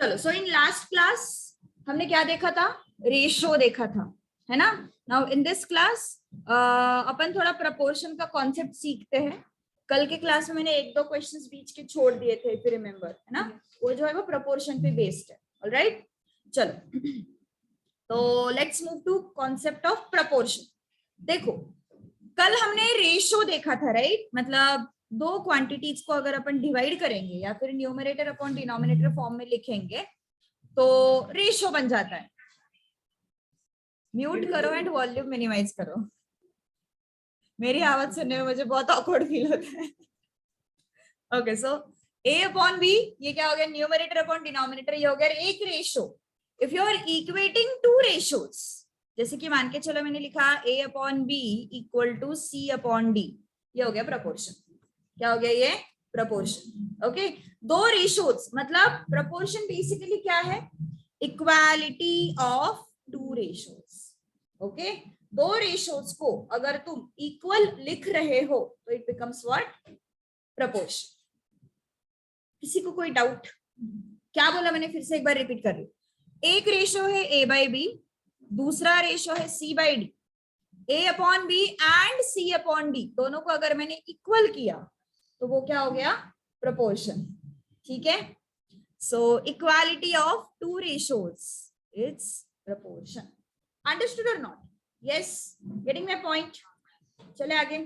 चलो, सो in last class हमने क्या देखा था? रेशो देखा था, है ना? नाउ इन दिस क्लास अपन थोड़ा प्रपोर्शन का कॉन्सेप्ट सीखते हैं। कल के क्लास में मैंने एक दो क्वेश्चंस बीच के छोड़ दिए थे, इफ यू रिमेम्बर, है ना? वो जो है वो प्रपोर्शन पे बेस्ड है। ऑलराइट, चलो तो let's move to concept of proportion. देखो, कल हमने रेशो देखा था, राइट? मतलब दो क्वांटिटीज को अगर अपन डिवाइड करेंगे या फिर न्यूमरेटर अपॉन डिनोमिनेटर फॉर्म में लिखेंगे तो रेशो बन जाता है। म्यूट करो एंड वॉल्यूम मिनिमाइज करो। मेरी आवाज सुनने में मुझे बहुत ऑकवर्ड फील होता है। ओके, सो ए अपॉन बी, ये क्या हो गया? न्यूमरेटर अपॉन डिनोमिनेटर, ये हो गया एक ratio. If you are equating two ratios, जैसे कि मान के चलो मैंने लिखा A upon B equal to C upon D, ये हो गया प्रपोर्शन। क्या हो गया? ये प्रपोर्शन। ओके, दो रेशोज मतलब प्रपोर्शन बेसिकली क्या है? Equality of two ratios. Okay, दो रेशोज को अगर तुम इक्वल लिख रहे हो तो इट बिकम्स व्हाट? प्रपोर्शन। किसी को कोई डाउट? क्या बोला मैंने? फिर से एक बार रिपीट कर रही हूं। एक रेशो है ए बाई बी, दूसरा रेशो है C by D. A upon B and C upon D दोनों को अगर मैंने इक्वल किया तो वो क्या हो गया? प्रपोर्शन। ठीक है, so equality of two ratios it's proportion. Understood और not? Yes, getting my point? चले आगे,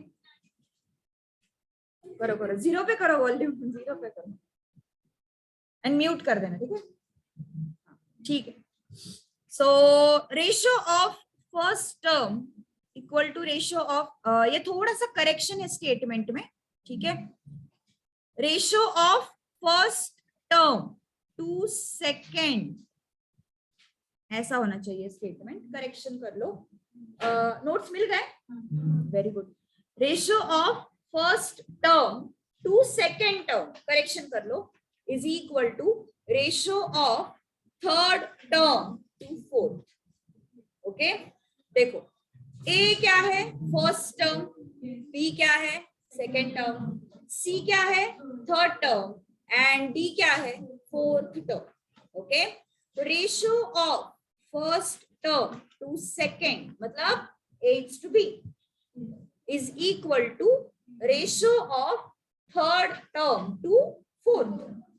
करो करो, जीरो पे करो वॉल्यूम, जीरो पे करो एंड म्यूट कर देना, ठीक है? ठीक है, so ratio of first term equal to ratio of, ये थोड़ा सा करेक्शन है स्टेटमेंट में, ठीक है? Ratio of first term to second, ऐसा होना चाहिए स्टेटमेंट। करेक्शन कर लो, नोट्स मिल गए? Very good. Ratio of first term to second term, correction कर लो, is equal to ratio of third term to fourth. Okay, देखो ए क्या है? फर्स्ट टर्म, बी क्या है? सेकेंड टर्म, सी क्या है? थर्ड टर्म एंड डी क्या है? Fourth term. ओके, तो ratio of first term to second मतलब A to B is equal to ratio of third term to fourth,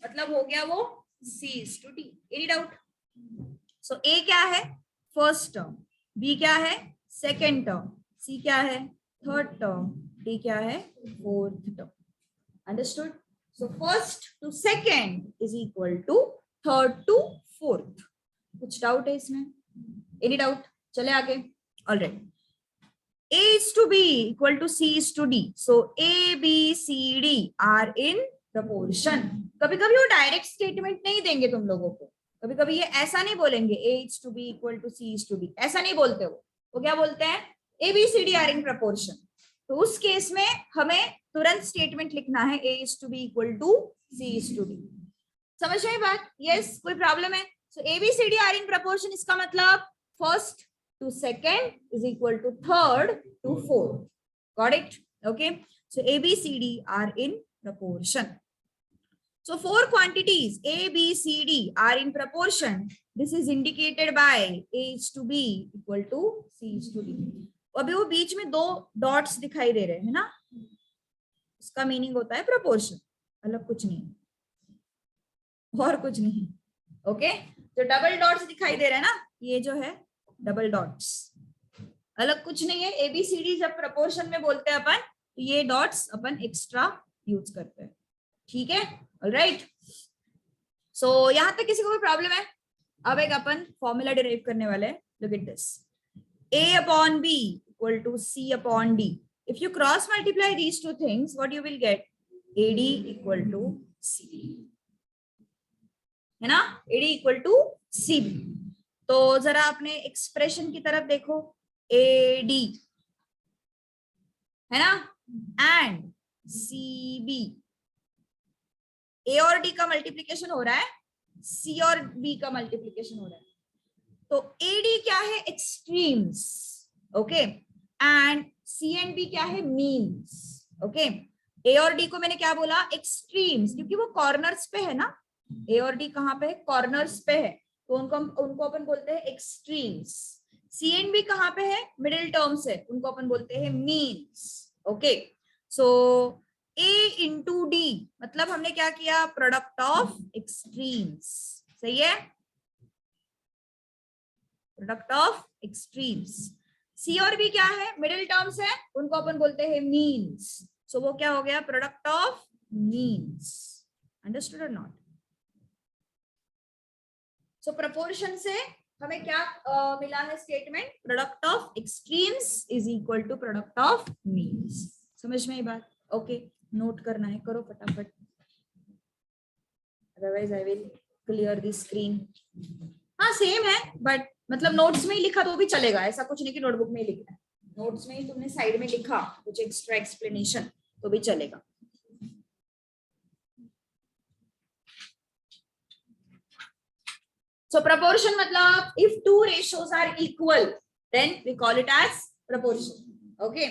मतलब हो गया वो C is to D। Any doubt? So A क्या है? फर्स्ट टर्म, B क्या है? सेकेंड टर्म, C क्या है? थर्ड टर्म, D क्या है? Fourth term. Understood? So first to second is equal to third to fourth. कुछ डाउट है इसमें? Any doubt? चले आगे। Alright, A is to B equal to C is to D. So A, B, C, D are in proportion. कभी कभी वो direct statement नहीं देंगे तुम लोगों को, कभी कभी ये ऐसा नहीं बोलेंगे A is to B equal to C is to D, ऐसा नहीं बोलते वो क्या बोलते हैं? A, B, C, D are in proportion। तो उस केस में हमें तुरंत स्टेटमेंट लिखना है A is to B equal to C is to D। समझ आई बात? यस, कोई प्रॉब्लम है? सो A, B, C, D are in proportion, इसका मतलब first to second is equal to third to fourth. Got it? Okay, so A, B, C, D are in proportion. So four quantities A, B, C, D are in proportion. This is indicated by A is to B equal to C is to D. अभी वो बीच में दो dots दिखाई दे रहे हैं ना, उसका meaning होता है प्रोपोर्शन, अलग कुछ नहीं और कुछ नहीं। ओके, जो डबल डॉट्स दिखाई दे रहे हैं ना, ये जो है डबल डॉट्स, अलग कुछ नहीं है। एबीसीडी जब प्रपोर्शन में बोलते हैं अपन तो ये डॉट्स अपन एक्स्ट्रा यूज करते हैं, ठीक है? ऑलराइट, सो यहां तक किसी को कोई प्रॉब्लम है? अब एक अपन फॉर्मूला डिराइव करने वाले हैं। Look at this, A upon B equal to C upon D. If you cross multiply these two things, what you will get? AD equal to CB, है ना? AD equal to CB। तो जरा अपने expression की तरफ देखो, AD है ना एंड CB, A और D का मल्टीप्लीकेशन हो रहा है, C और B का मल्टीप्लीकेशन हो रहा है। तो AD क्या है? Extremes, okay, and C and B क्या है? मीन्स। ओके, A और D को मैंने क्या बोला? एक्सट्रीम्स, क्योंकि वो कॉर्नर्स पे है ना, ए और डी कहाँ पे है, कॉर्नर्स पे है, तो उनको अपन बोलते हैं एक्सट्रीम्स। सी एंड बी कहाँ पे है, मिडिल टर्म्स है, उनको अपन बोलते हैं मीन्स। ओके, सो ए इंटू डी मतलब हमने क्या किया, प्रोडक्ट ऑफ एक्सट्रीम्स, सही है, प्रोडक्ट ऑफ एक्सट्रीम्स। सी और बी क्या है, मिडिल टर्म्स है, उनको अपन बोलते हैं मीन्स, सो वो क्या हो गया, प्रोडक्ट ऑफ मीन्स। अंडरस्टूड और नॉट? सो प्रोपोर्शन से हमें क्या मिला है statement, product of extremes is equal to product of means. समझ में ये बात? ओके, नोट करना है, करो फटाफट, otherwise I will clear the screen. हाँ सेम है, बट मतलब नोट्स में ही लिखा तो भी चलेगा, ऐसा कुछ नहीं कि नोटबुक में ही लिखना है, नोट्स में ही तुमने साइड में लिखा कुछ एक्स्ट्रा एक्सप्लेनेशन तो भी चलेगा। So proportion मतलब if two ratios are equal, then we call it as proportion. Okay,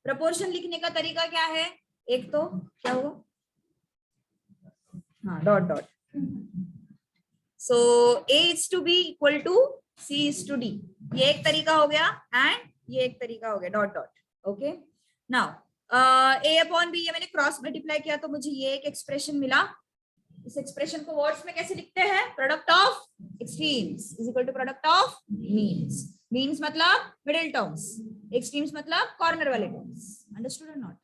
proportion लिखने का तरीका क्या है, एक तो क्या होगा, हाँ dot dot, so A is to B equal to C is to D, ये एक तरीका हो गया, एंड ये एक तरीका हो गया dot dot. Okay, now A upon B ये मैंने क्रॉस मल्टीप्लाई किया तो मुझे ये एक एक्सप्रेशन मिला, इस एक्सप्रेशन को वर्ड्स में कैसे लिखते हैं, product of extremes is equal to product of means. Means मतलब मिडिल टर्म्स, एक्सट्रीम्स मतलब कॉर्नर वाले टर्म्स। अंडरस्टूड और नॉट?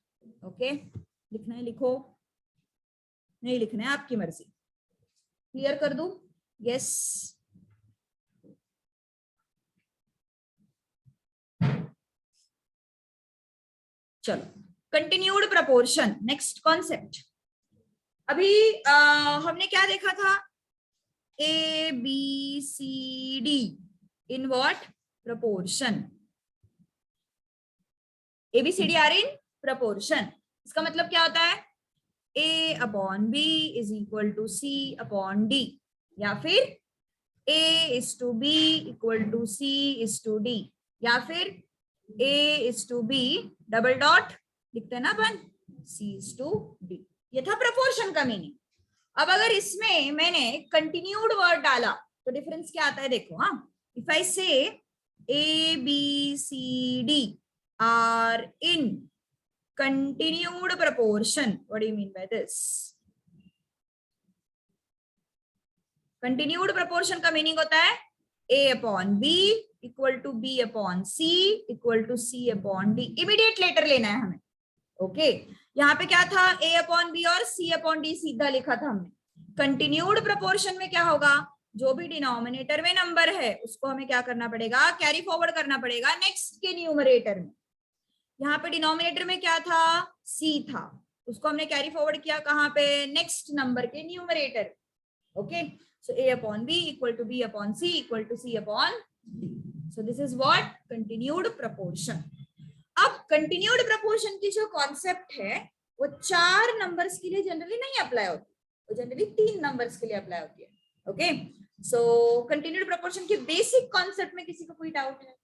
ओके, लिखना है लिखो, नहीं लिखना है आपकी मर्जी, क्लियर कर दूं? यस, चलो कंटिन्यूड प्रपोर्शन, नेक्स्ट कॉन्सेप्ट। अभी हमने क्या देखा था, A B C D in what, proportion, A B C D are in proportion. इसका मतलब क्या होता है, A upon B is equal to C upon D, या फिर A is to B equal to C is to D, या फिर A is to B double dot लिखते हैं ना अपन, सी इज टू डी। ये था प्रपोर्शन का मीनिंग। अब अगर इसमें मैंने कंटिन्यूड वर्ड डाला तो डिफरेंस क्या आता है देखो। हाँ, if I say A B C D are in continued proportion, what do you mean by this? continued proportion का मीनिंग होता है a upon b equal to b upon c equal to c upon d। Immediate letter लेना है हमें। Okay, यहाँ पे क्या था, a अपॉन b और c अपॉन d सीधा लिखा था हमने। कंटिन्यूड प्रोपोर्शन में क्या होगा, जो भी डिनोमिनेटर में नंबर है उसको हमें क्या करना पड़ेगा, कैरी फॉरवर्ड करना पड़ेगा नेक्स्ट के न्यूमरेटर में। यहाँ पे डिनोमिनेटर में क्या था, c था, उसको हमने कैरी फॉरवर्ड किया कहाँ पे, नेक्स्ट नंबर के numerator. Okay, so a upon b equal to b upon c equal to c upon d। So this is what, continued proportion. अब कंटिन्यूड प्रोपोर्शन की जो कॉन्सेप्ट है वो 4 नंबर्स के लिए जनरली नहीं अप्लाई होती, वो जनरली 3 नंबर्स के लिए अप्लाई होती है। ओके, सो कंटिन्यूड प्रोपोर्शन के बेसिक कॉन्सेप्ट में किसी को कोई डाउट है?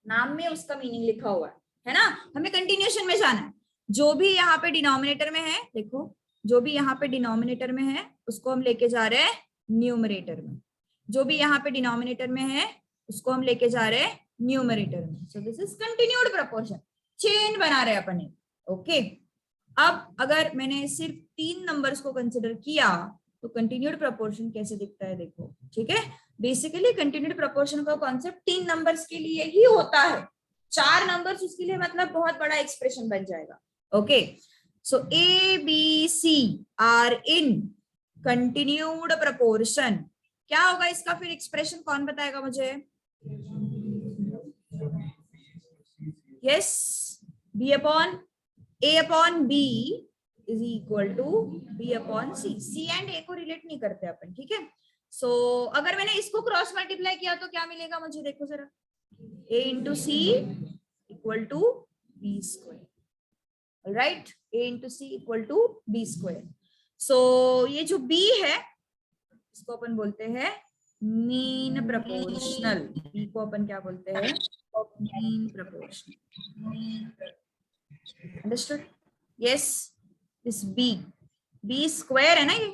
नाम में उसका मीनिंग लिखा हुआ है ना, हमें कंटिन्यूएशन में जाना है। जो भी यहाँ पे डिनोमिनेटर में है, देखो जो भी यहाँ पे डिनोमिनेटर में है उसको हम लेके जा रहे हैं न्यूमरेटर में, जो भी यहाँ पे डिनोमिनेटर में है उसको हम लेके जा रहे हैं न्यूमरेटर में। सो this is continued proportion, chain बना रहे अपन। ओके, अब अगर मैंने सिर्फ 3 नंबर्स को कंसिडर किया तो कंटिन्यूड प्रोपोर्शन कैसे दिखता है देखो। ठीक है, बेसिकली कंटिन्यूड प्रोपोर्शन का कॉन्सेप्ट 3 नंबर्स के लिए ही होता है, 4 नंबर्स उसके लिए मतलब बहुत बड़ा एक्सप्रेशन बन जाएगा। Okay, so A B C are in continued proportion, क्या होगा इसका फिर एक्सप्रेशन, कौन बताएगा मुझे? Yes, B upon A upon B is equal to B upon C. C and A को रिलेट नहीं करते अपन, ठीक है। सो अगर मैंने इसको क्रॉस मल्टीप्लाई किया तो क्या मिलेगा मुझे, देखो जरा, a into C equal to B square, right, a into C equal to B square. So ये जो b है इसको अपन बोलते हैं मीन प्रोपोर्शनल, b को अपन क्या बोलते हैं, मीन प्रोपोर्शनल। अंडरस्टूड? यस, इस b स्क्वायर है ना ये,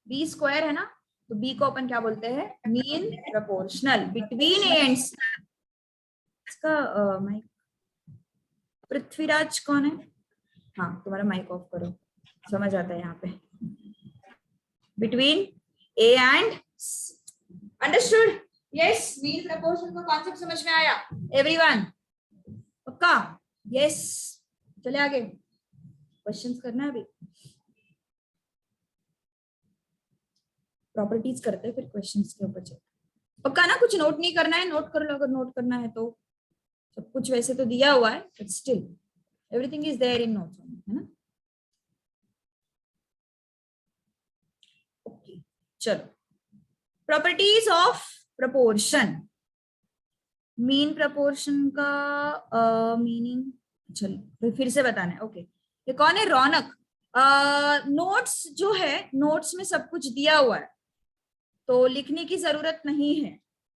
बी स्क्वायर है ना, तो बी को अपन क्या बोलते हैं, mean proportional between A and C. इसका माइक पृथ्वीराज कौन है? हाँ, तुम्हारा माइक ऑफ करो, समझ आता है यहाँ पे। Between A and, understood? Yes, mean proportion का कॉन्सेप्ट समझ में आया एवरीवन? पक्का? यस, चले आगे, क्वेश्चंस करना है अभी, प्रॉपर्टीज करते हैं फिर क्वेश्चंस के ऊपर चलते। पक्का ना? कुछ नोट नहीं करना है? नोट कर लो अगर नोट करना है तो, सब कुछ वैसे तो दिया हुआ है but still everything is there in notes, है ना? ओके, चलो, properties of proportion. Mean proportion का मीनिंग चलो फिर से बताना है। ओके, ये कौन है? रौनक। नोट्स जो है, नोट्स में सब कुछ दिया हुआ है तो लिखने की जरूरत नहीं है।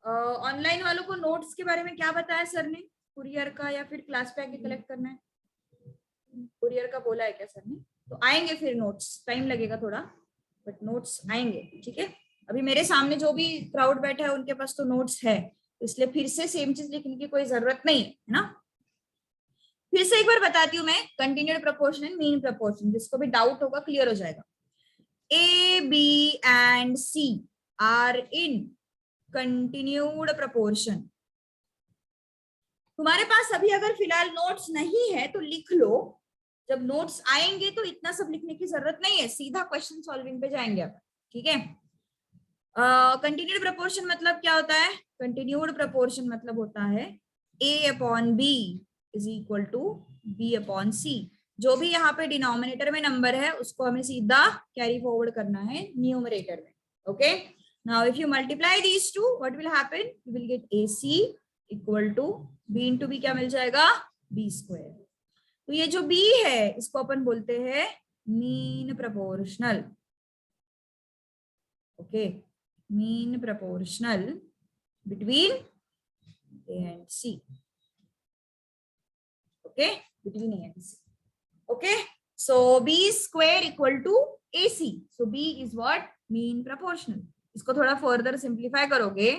ऑनलाइन वालों को नोट्स के बारे में क्या बताया सर ने? कुरियर का या फिर क्लास पे आके कलेक्ट करना है? कुरियर का बोला है क्या सर ने? तो आएंगे फिर नोट्स, टाइम लगेगा थोड़ा बट नोट्स आएंगे, ठीक है? अभी मेरे सामने जो भी क्राउड बैठा है उनके पास तो नोट्स है, इसलिए फिर से सेम चीज लिखने की कोई जरूरत नहीं है ना। फिर से एक बार बताती हूँ मैं, continued proportion and mean proportion, जिसको भी डाउट होगा क्लियर हो जाएगा। A B and C are in continued proportion. तुम्हारे पास अभी अगर फिलहाल नोट्स नहीं है तो लिख लो, जब नोट्स आएंगे तो इतना सब लिखने की जरूरत नहीं है, सीधा क्वेश्चन सॉल्विंग पे जाएंगे अपन, ठीक है? कंटिन्यूड प्रपोर्शन मतलब क्या होता है? कंटिन्यूड प्रपोर्शन मतलब होता है a upon B is equal to b upon C. जो भी यहाँ पे डिनोमिनेटर में नंबर है उसको हमें सीधा कैरी फॉरवर्ड करना है न्यूमरेटर में। Okay, now if you multiply these two what will happen? You will get ac equal to b into B, क्या मिल जाएगा? b square. तो ये जो b है इसको अपन बोलते हैं mean proportional. Okay, mean proportional between A and C. Okay, between A and C. Okay, so B square equal to AC. So B is what? Mean proportional. इसको थोड़ा फर्दर सिंप्लीफाई करोगे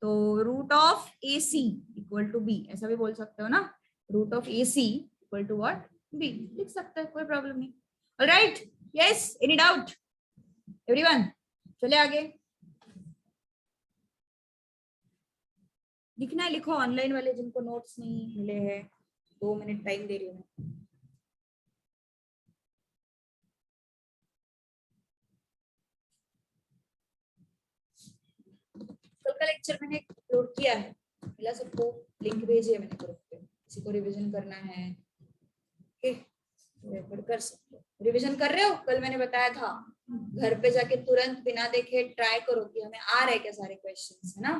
तो root of AC equal to B, ऐसा भी बोल सकते हो ना? Root of AC equal to what? B लिख सकते हैं, कोई प्रॉब्लम नहीं। Alright, yes, any doubt everyone? चले आगे, लिखना है लिखो। ऑनलाइन वाले जिनको नोट्स नहीं मिले हैं 2 मिनट टाइम दे रही हूँ मैं। कल का लेक्चर मैंने अपलोड किया है, मिला सबको? लिंक भेजी है मैंने ग्रुप पे, किसी को रिवीजन करना है ओके रेफर कर सकते हो। रिवीजन कर रहे हो? कल मैंने बताया था घर पे जाके तुरंत बिना देखे ट्राई करो कि हमें आ रहे क्या सारे क्वेश्चंस, है ना?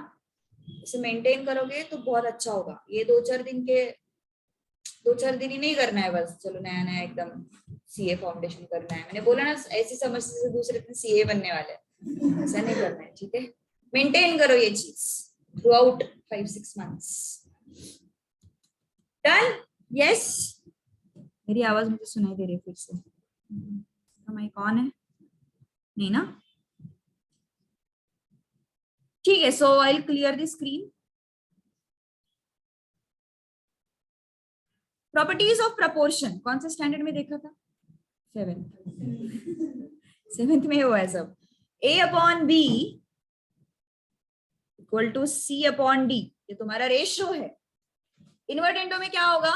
इसे मेंटेन करोगे तो बहुत अच्छा होगा। ये 2-4 दिन ही नहीं करना है बस, चलो नया नया एकदम सीए फाउंडेशन करना है। मैंने बोला ना, ऐसी समझ से दूसरे दिन सीए बनने वाले, ऐसा नहीं करना है, ठीक है? मेंटेन करो ये चीज through out 5-6 months. Done? Yes, मेरी आवाज मुझे सुनाई दे रही है फिर से? माइक ऑन है? नहीं ना? ठीक है, so I will clear the screen. Properties of proportion कौन से स्टैंडर्ड में देखा था? 7th में हुआ है सब। a upon B equal to C upon D, ये तुम्हारा रेशियो है। इन्वर्टेंडो में क्या होगा?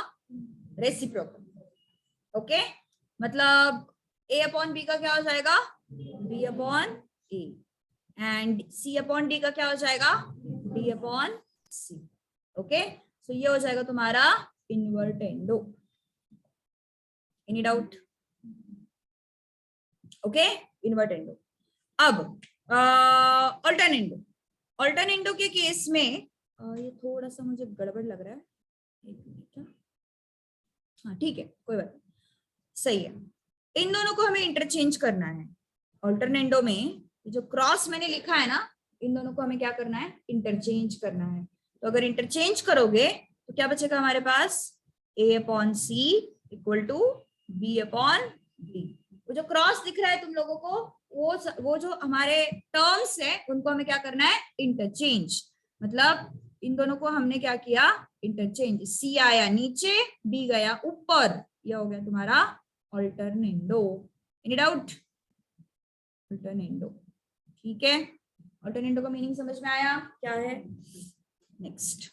रेसिप्रोकल। ओके, मतलब a अपॉन बी का क्या हो जाएगा? b upon A, and c upon D का क्या हो जाएगा? d upon C. Okay, so ये हो जाएगा तुम्हारा invertendo. Any doubt? Okay, invertendo. अब अल्टरनेंडो। अल्टरनेंडो के केस में ये थोड़ा सा मुझे गड़बड़ लग रहा है, एक मिनट। हाँ ठीक है, कोई बात नहीं, सही है। इन दोनों को हमें इंटरचेंज करना है। अल्टरनेंडो में जो क्रॉस मैंने लिखा है ना, इन दोनों को हमें क्या करना है? इंटरचेंज करना है। तो अगर इंटरचेंज करोगे तो क्या बचेगा हमारे पास? a upon C equal to b upon D. वो जो क्रॉस दिख रहा है तुम लोगों को, वो जो हमारे टर्म्स है उनको हमें क्या करना है, इंटरचेंज। मतलब इन दोनों को हमने क्या किया, इंटरचेंज। सी आया नीचे, डी गया ऊपर, यह हो गया तुम्हारा अल्टरनेंडो। Any doubt? अल्टरनेंडो, ठीक है। अल्टरनेंडो का मीनिंग समझ में आया क्या है? Next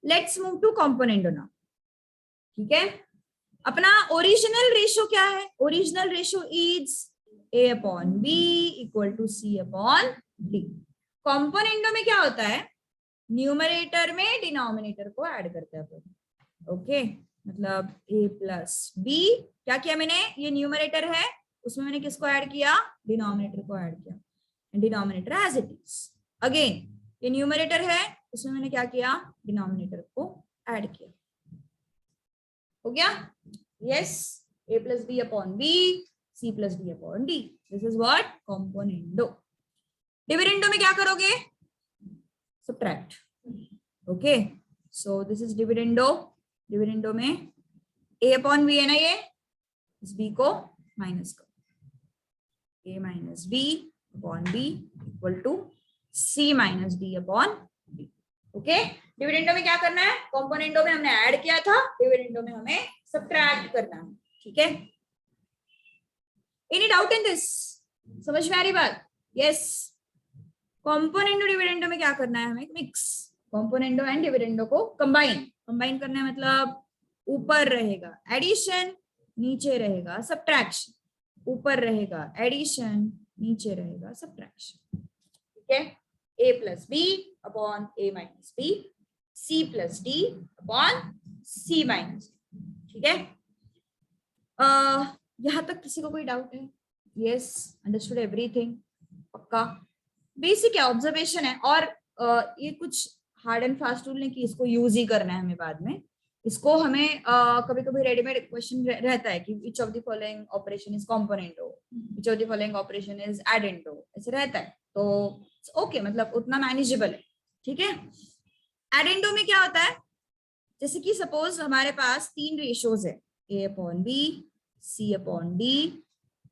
let's move to componendo now, ठीक है। अपना ओरिजिनल रेशो क्या है? Original ratio is a upon B equal to C upon D. Componendo में क्या होता है, न्यूमरेटर में डिनोमिनेटर को ऐड करते हैं अपन, ओके। मतलब a प्लस बी, क्या किया मैंने, ये न्यूमरेटर है, उसमें मैंने किसको ऐड किया, डिनोमिनेटर को ऐड किया, denominator as it is. Again ये न्यूमरेटर है, उसमें मैंने क्या किया, डिनोमिनेटर को ऐड किया, हो गया? Yes, a plus B upon बी, C plus D upon D, this is what componendo. Dividendo में क्या करोगे, subtract, okay. So this is dividendo. Dividendo में a अपॉन बी है ना, ये इस b को माइनस करो, a minus B upon B equal to c minus D upon B, okay. Dividendo में क्या करना है, कॉम्पोनेंडो में हमने ऐड किया था, डिविडेंडो में हमें सब्ट्रैक्ट करना है, ठीक है। Any doubt in this? समझ में आ रही बात? यस। कॉम्पोनेंडो डिविडेंडो में क्या करना है, हमें मिक्स कॉम्पोनेंडो एंड डिविडेंडो को कंबाइन करना है। मतलब ऊपर रहेगा एडिशन, नीचे रहेगा सब्ट्रैक्शन, ऊपर रहेगा एडिशन, नीचे रहेगा सब्ट्रैक्शन, ठीक है। a plus B upon a minus B, c plus D upon c minus D, ठीक है। यहां तक किसी को कोई डाउट है? Yes, understood everything? पक्का? बेसिक है, ऑब्जर्वेशन है, और ये कुछ हार्ड एंड फास्ट रूल नहीं कि इसको यूज ही करना है हमें बाद में। इसको हमें कभी कभी रेडीमेड क्वेश्चन रहता है कि which of the following operation is componendo, which of the following operation is addendo, ऐसे रहता है, तो ओके, मतलब उतना मैनेजेबल है, ठीक है। एडेंडो में क्या होता है, जैसे कि सपोज हमारे पास तीन रेशियोज है, a upon B, c upon D,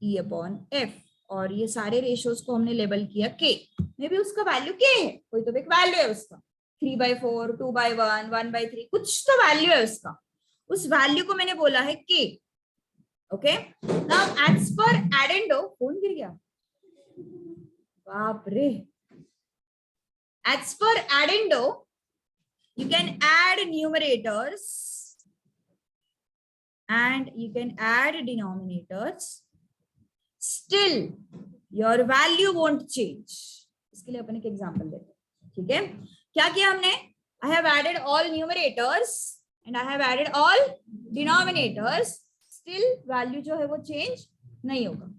e upon f, और ये सारे रेशियोज को हमने लेबल किया k। मे भी उसका वैल्यू k है, कोई तो एक वैल्यू है उसका, 3/4, 2/1, 1/3, कुछ तो वैल्यू है उसका, उस वैल्यू को मैंने बोला है k, okay. Now as per एडेंडो, phone गिर गया, बाप रे। As per एडेंडो you can add numerators and you can add denominators, still your value won't change। इसके लिए अपन एक एग्जांपल लेते हैं, ठीक है। क्या किया हमने, I have added all numerators and I have added all denominators, still value जो है वो change नहीं होगा।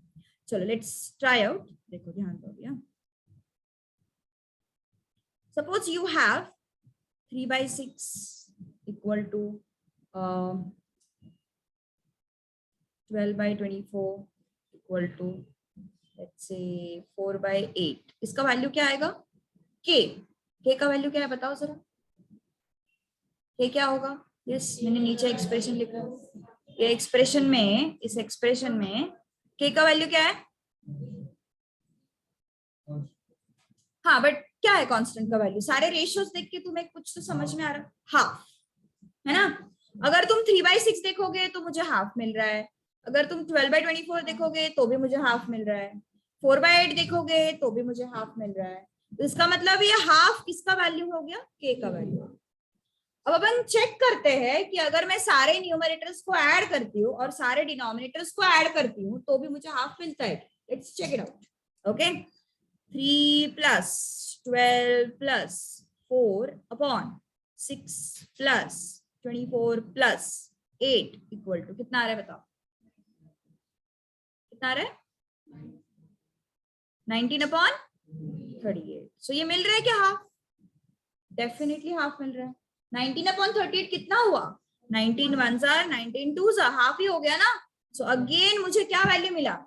चलो let's try out, देखो ध्यान दो भैया। Suppose you have 3/6 equal to 12/24 equal to let's say 4/8। इसका वैल्यू क्या आएगा, k का वैल्यू क्या है बताओ जरा, k क्या होगा? यस, मैंने नीचे एक्सप्रेशन लिखा है, ये एक्सप्रेशन में, इस एक्सप्रेशन में k का वैल्यू क्या है? हाँ, बट क्या है कांस्टेंट का वैल्यू? सारे रेशियोज देख के तुम्हें कुछ तो समझ में आ रहा, हाफ है ना। अगर तुम 3/6 देखोगे तो मुझे हाफ मिल रहा है, अगर तुम 12/24 देखोगे तो भी मुझे हाफ मिल रहा है, 4/8 देखोगे तो भी मुझे हाफ मिल रहा है, तो इसका मतलब ये हाफ किसका वैल्यू हो गया, k का वैल्यू। अब अपन चेक करते हैं कि अगर मैं सारे न्यूमरेटर्स को ऐड करती हूँ और सारे डिनोमिनेटर्स को ऐड करती हूँ तो भी मुझे हाफ मिलता है। Let's check it out, okay. 3 plus 12 plus 4 upon 6 plus 24 plus 8 equal to कितना आ रहा है बताओ, कितना आ रहा है? 19 upon 38। सो ये मिल रहा है क्या हाफ? डेफिनेटली हाफ मिल रहा है। 19 upon 38 कितना हुआ? 19 ones are 19 twos are, half ही हो गया ना। सो अगेन मुझे क्या वैल्यू मिला?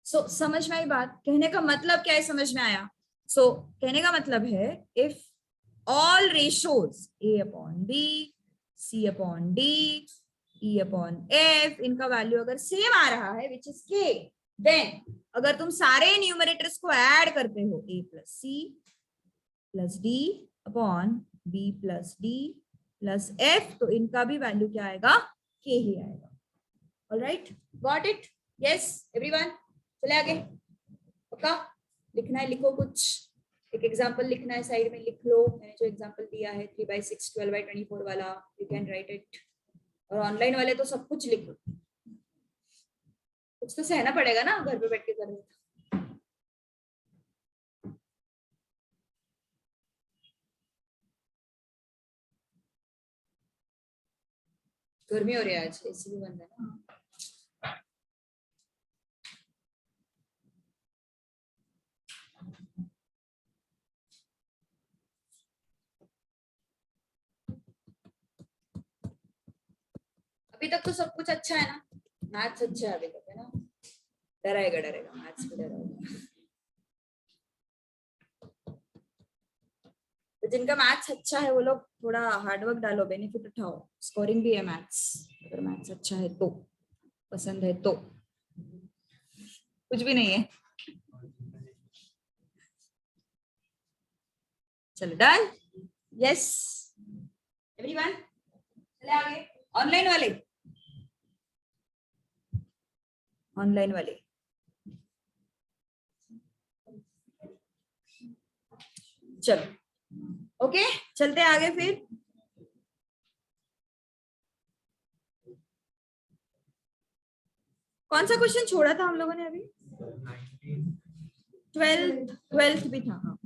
सो समझ में आई बात? कहने का मतलब क्या है, समझ में आया? सो कहने का मतलब है if all ratios a upon b, c upon d, e upon f, इनका वैल्यू अगर सेम आ रहा है विच इज k, देन अगर तुम सारे न्यूमरेटर्स को ऐड करते हो a plus C plus D upon b plus D plus f, तो इनका भी वैल्यू क्या आएगा, k ही आएगा. Alright, got it? Yes everyone, चले आगे. पक्का लिखना है, लिखो कुछ. एक एग्जांपल लिखना है, साइड में लिख लो. मैंने जो एग्जांपल दिया है 3/6 12/24 वाला, यू कैन राइट इट. और ऑनलाइन वाले तो सब कुछ लिखो, कुछ तो सहना पड़ेगा ना घर पे बैठ के करने. गर्मी हो रही है आज, एसी भी बंद है ना. अभी तक तो सब कुछ अच्छा है ना, मैथ्स अच्छा है अभी तक, है ना. डराएगा डरेगा, मैथ्स भी डराएगा. तो जिनका मैथ्स अच्छा है वो लोग थोड़ा हार्डवर्क डालो, बेनिफिट उठाओ. स्कोरिंग भी है मैथ्स, अगर मैथ्स अच्छा है तो, पसंद है तो. कुछ भी नहीं है. चलो डन. यस एवरीवन, चले आगे. ऑनलाइन वाले, ऑनलाइन वाले चलो. ओके चलते आगे फिर. कौन सा क्वेश्चन छोड़ा था हम लोगों ने अभी? 12th भी था. हाँ,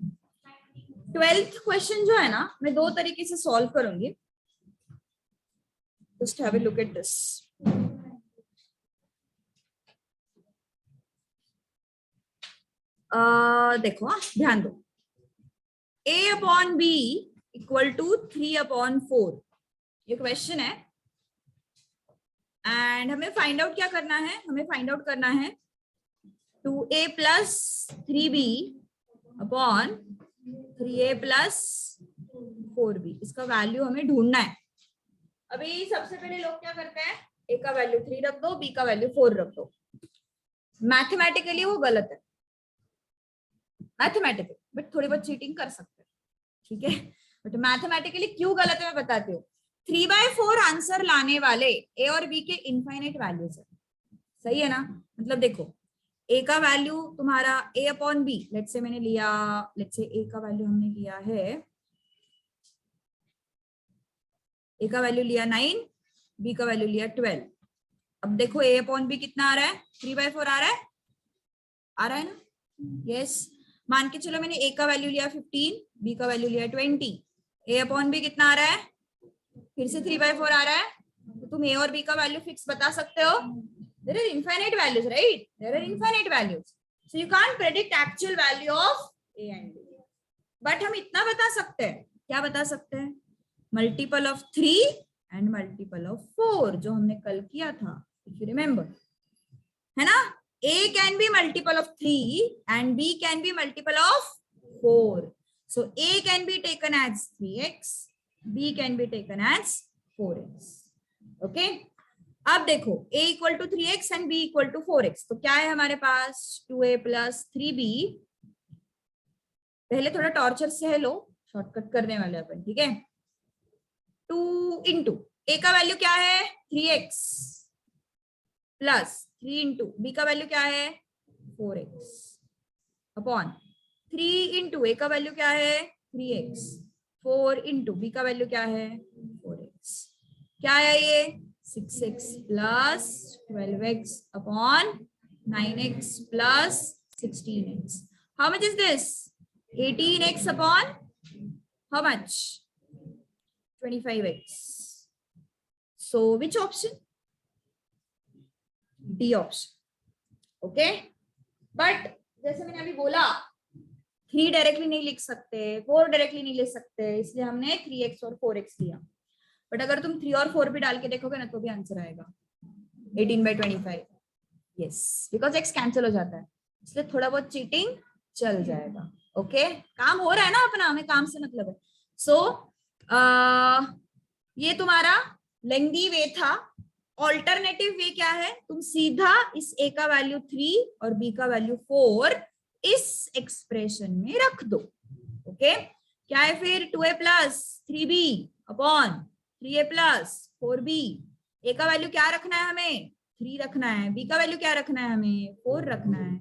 12th क्वेश्चन जो है ना, मैं दो तरीके से सॉल्व करूंगी. Just have a look at this. देखो, ध्यान दो. a upon b equal to 3/4, ये क्वेश्चन है. एंड हमें फाइंड आउट क्या करना है, हमें फाइंड आउट करना है 2a plus 3b upon 3a plus 4b. इसका वैल्यू हमें ढूंढना है. अभी सबसे पहले लोग क्या करते हैं, a का वैल्यू 3 रख दो, b का वैल्यू 4 रख दो. मैथमेटिकली वो गलत है, मैथमेटिकली, बट थोड़ी बहुत चीटिंग कर सकते हैं, ठीक है. बट मैथमेटिकली क्यों गलत है मैं बताती हूँ. 3/4 आंसर लाने वाले ए और बी के इनफाइनाइट वैल्यूज है. सही है ना. मतलब देखो, ए का वैल्यू तुम्हारा ए अपॉन बी, लेट्स से मैंने लिया, लेट्स से ए का वैल्यू हमने लिया है, ए का वैल्यू लिया 9, बी का वैल्यू लिया 12. अब देखो ए अपॉन बी कितना आ रहा है, 3/4 आ रहा है, आ रहा है ना. यस, मान के चलो मैंने ए का वैल्यू लिया 15, बी का वैल्यू लिया 20, ए अपॉन बी कितना आ रहा है, फिर से 3/4 आ रहा है. तो तुम ए और बी का वैल्यू फिक्स बता सकते हो. There are infinite values, right, there are infinite values, so you can't predict actual value of A and B. But हम इतना बता सकते हैं, क्या बता सकते हैं, multiple of 3 and multiple of 4, जो हमने कल किया था, इफ यू रिमेम्बर, है ना. A can be multiple of 3 and B can be multiple of 4. So A can be taken as 3x, B can be taken as 4x. Okay. अब देखो A equal to 3x and B equal to 4x, तो क्या है हमारे पास 2A plus 3B. पहले थोड़ा torture से लो, shortcut करने वाले अपन, ठीक है. 2 into A का वैल्यू क्या है 3x प्लस 3 इंटू बी का वैल्यू क्या है 4x अपॉन 3 इंटू ए का वैल्यू क्या है 3x, 4 इंटू बी का वैल्यू क्या है 4x. क्या है ये 6x plus 12x upon 9x plus 16x. How much is this 18x upon how much 25x. So which option, D option. Okay, but जैसे मैंने अभी बोला 3 डायरेक्टली नहीं लिख सकते, 4 डायरेक्टली नहीं लिख सकते, इसलिए हमने 3x और 4x लिया. बट अगर तुम 3 और 4 भी डाल के देखोगे ना तो भी आंसर आएगा 18/25. यस, बिकॉज x कैंसिल हो जाता है, इसलिए थोड़ा बहुत चीटिंग चल जाएगा. ओके, काम हो रहा है ना अपना, हमें काम से मतलब है. सो ये तुम्हारा लेंदी वे था ऑल्टरनेटिव वे क्या है, तुम सीधा इस a का वैल्यू 3 और b का वैल्यू 4 इस एक्सप्रेशन में रख दो। ओके, क्या है फिर 2a plus 3b upon 3a plus 4b। a का वैल्यू क्या रखना है हमें, 3 रखना है, b का वैल्यू क्या रखना है हमें, 4 रखना है,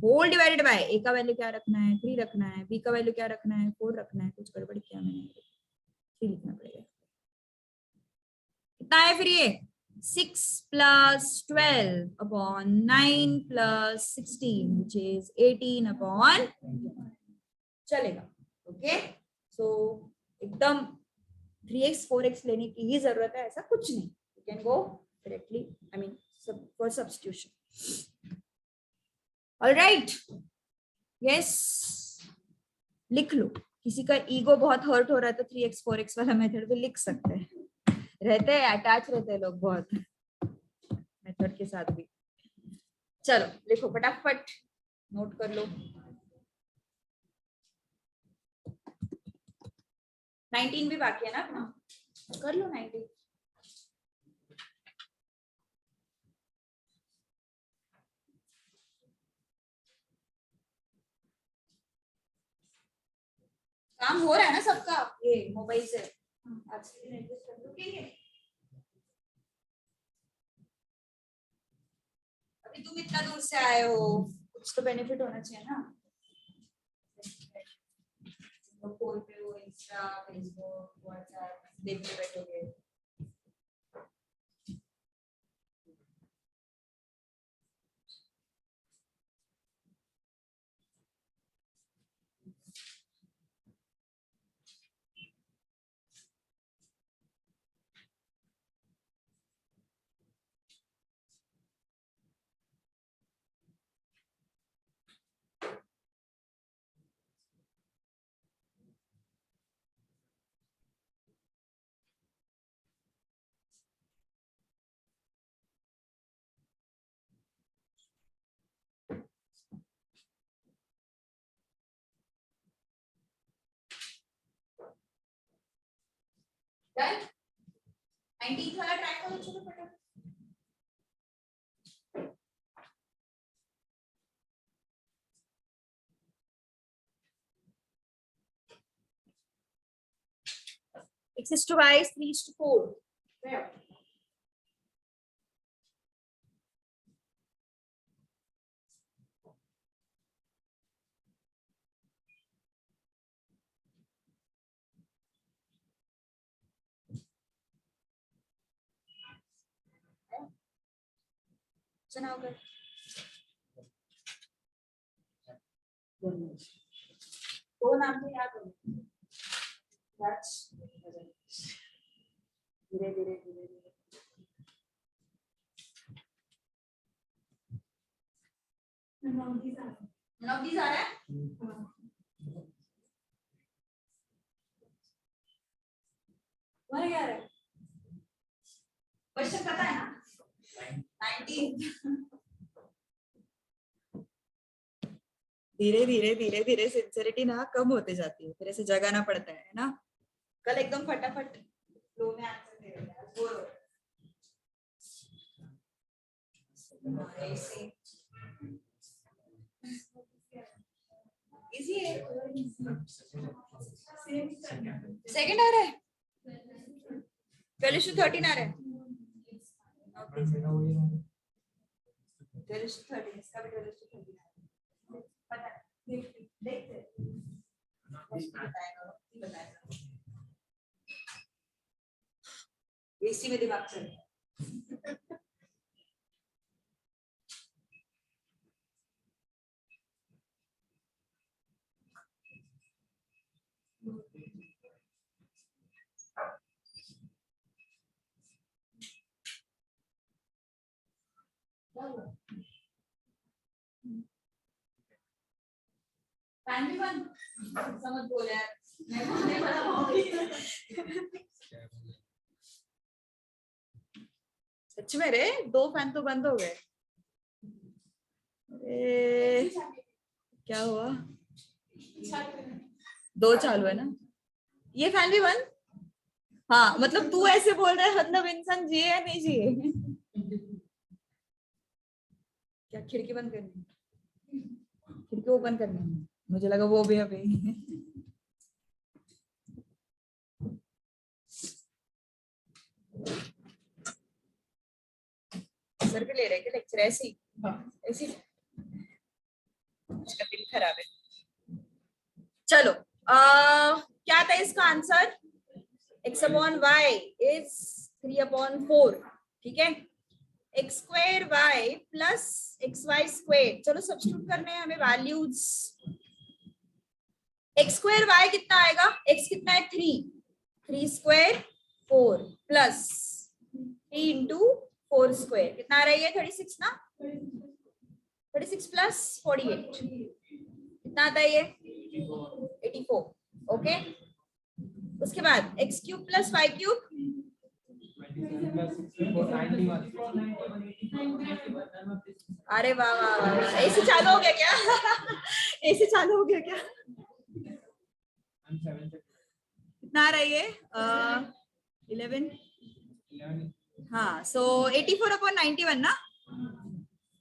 होल डिवाइडेड बाय a का वैल्यू क्या रखना है, 3 रखना है, b का वैल्यू क्या रखना है, 4 रखना है। कुछ गड़बड़ किया मैंने, 3 लिखना पड़ेगा। कितना है फिर ये 6 plus 12 upon 9 plus 16 which is 18 upon, चलेगा। ओके, सो एकदम 3x 4x लेने की ही जरूरत है ऐसा कुछ नहीं, you can go directly, I mean for substitution. Alright, yes, लिख लो। किसी का ईगो बहुत हर्ट हो रहा है तो 3x 4x वाला मेथड भी लिख सकते हैं, रहते हैं अटैच रहते हैं लोग बहुत मेथड के साथ भी। चलो लिखो फटाफट, नोट कर लो। 19 भी बाकी है ना अपना, कर लो 19। काम हो रहा है ना सबका ये मोबाइल से, आज के दिन एडजस्ट कर लो। ठीक है, अभी तुम इतना दूर से आए हो, कुछ तो बेनिफिट होना चाहिए ना। फोन पे हो, इंस्टा फेसबुक व्हाट्सएप देखने बैठोगे। डन, 19 वाला ट्राई करो, चलो फटाफट। X is to y is 3 is to 4. Where? चुनाव कर दो नाम तो याद हो, धीरे धीरे धीरे धीरे। None of these आ रहा है। क्या आ रहा है, क्वेश्चन पता है ना, 19। धीरे धीरे धीरे धीरे सिंसियरिटी ना कम होते जाती है, फिर ऐसे जगाना पड़ता है ना। कल एकदम फटाफट फ्लो में आंसर दे रहे हैं, बोलो। इजी है, सेकंड आ रहा है, 12:13 आ रहा है, 12:13 इसका भी 12:13 पता है, देखते बताएगा इसी में दिमाग चल रहा है। फैन भी बंद, समझ बोल यार, नहीं पता। सच में रे, 2 फैन तो बंद हो गए। क्या हुआ, 2 चालू है ना, ये फैन भी बंद। हाँ मतलब तू ऐसे बोल रहा है, मतलब इंसान जिए या नहीं जिए। क्या खिड़की बंद करनी, खिड़की ओपन करनी है? मुझे लगा वो भी अभी सर भी ले रहे क्या लेक्चर? ऐसी ऐसी इसका दिल खराब है। चलो क्या था इसका answer? x upon y is 3/4, ठीक है। X square Y plus X Y square, चलो सब्स्टिट्यूट करने हैं हमें वैल्यूज। एक्स स्क्वायर वाई कितना आएगा? एक्स कितना है? 3 स्क्वायर 4 प्लस 3 इंटू 4 स्क्वायर कितना आ रहा है? ये 36 ना, 36 प्लस 48 कितना आता है? ये 84, ओके। उसके बाद X cube plus Y cube, अरे वाह वाह वाह, एसी चालू हो गया क्या? एसी चालू हो गया क्या? कितना आ रहा है ये? 11, हाँ। सो 84/91 ना,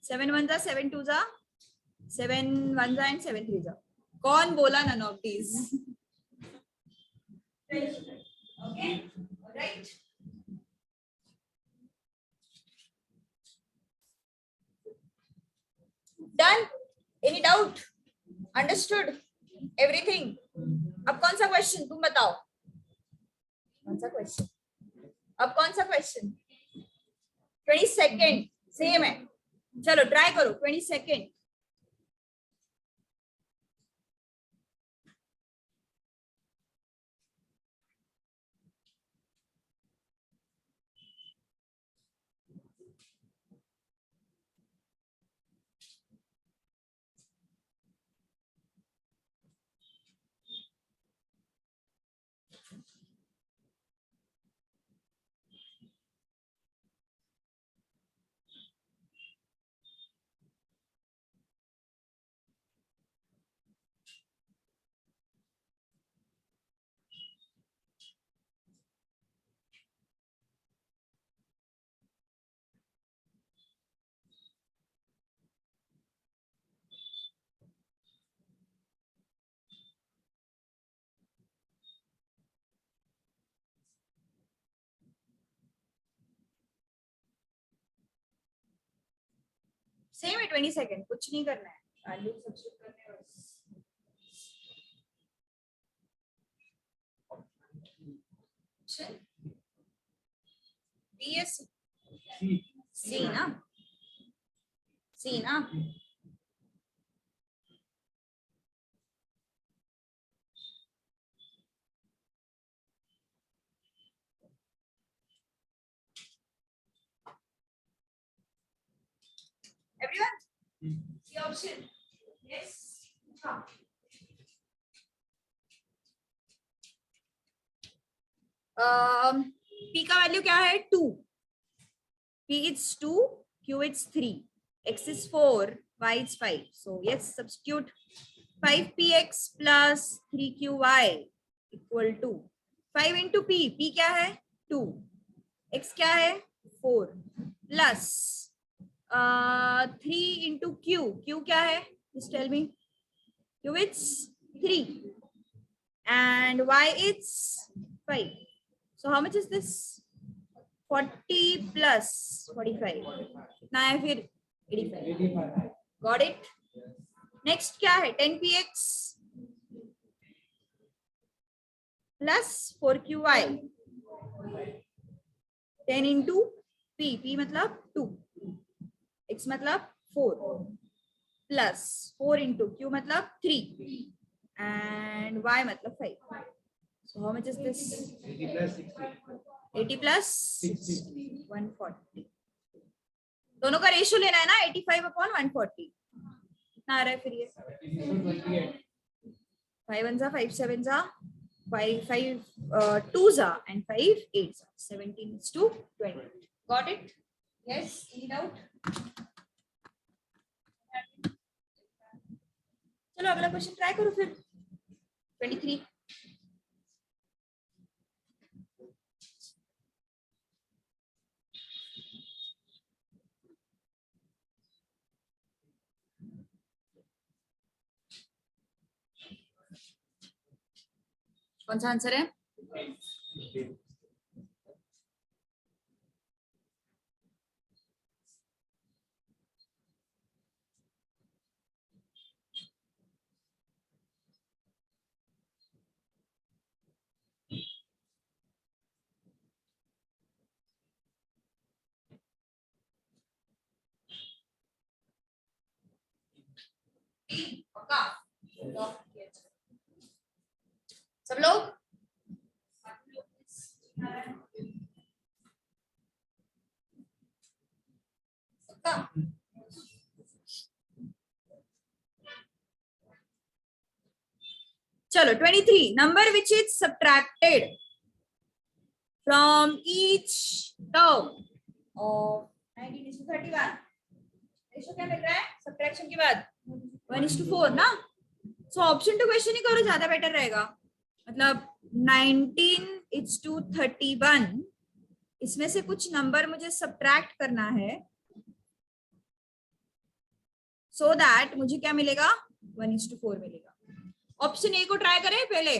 7 1 जा 7 2 जा 7 1 जा एंड 7 3 जा। कौन बोला none of these? Okay, right. Done? Any doubt? Understood everything? अब कौन सा क्वेश्चन तुम बताओ? कौन सा क्वेश्चन? अब कौन सा क्वेश्चन? 22 सेम है, चलो ट्राई करो 22। सेम है 22, कुछ नहीं करना है, वैल्यू सब्स्टिट्यूट करने हैं बस। डीएस सी ना, सी ना। Everyone C option? यस, हाँ। पी का वैल्यू क्या है? 2, p is 2, q is 3, x is 4, y is 5. So yes, substitute 5px plus 3qy equal to 5 into p, p क्या है? 2, x क्या है? 4 plus 3 into q, q क्या है? Just tell me. q is 3 and y is 5. So how much is this? 40 plus 45 कितना है फिर? 85. Got it? Next क्या है? 10px plus 4qy, 10 into p, p मतलब 2, x मतलब 4 plus 4 into q मतलब 3 and y मतलब 5. So how much is this? 80 plus 140. दोनों का रेशियो लेना है ना, 85/140 कितना आ रहा है फिर ये? 5 1 जा 5 7 जा 5 2 जा and 5 8 जा 17:20. Got it? Yes, any doubt? चलो अगला क्वेश्चन ट्राई करो फिर 23। कौन सा आंसर है? पक्का? सब लोग पक्का? चलो 23 number which is subtracted from each term of 19:31 ratio क्या मिल रहा है सब्ट्रैक्शन के बाद 1:4 ना। सो ऑप्शन टू क्वेश्चन ही करो, ज्यादा बेटर रहेगा। मतलब 19:31 इसमें से कुछ नंबर मुझे सब्ट्रैक्ट करना है सो दैट मुझे क्या मिलेगा 1:4 मिलेगा। ऑप्शन ए को ट्राई करें पहले।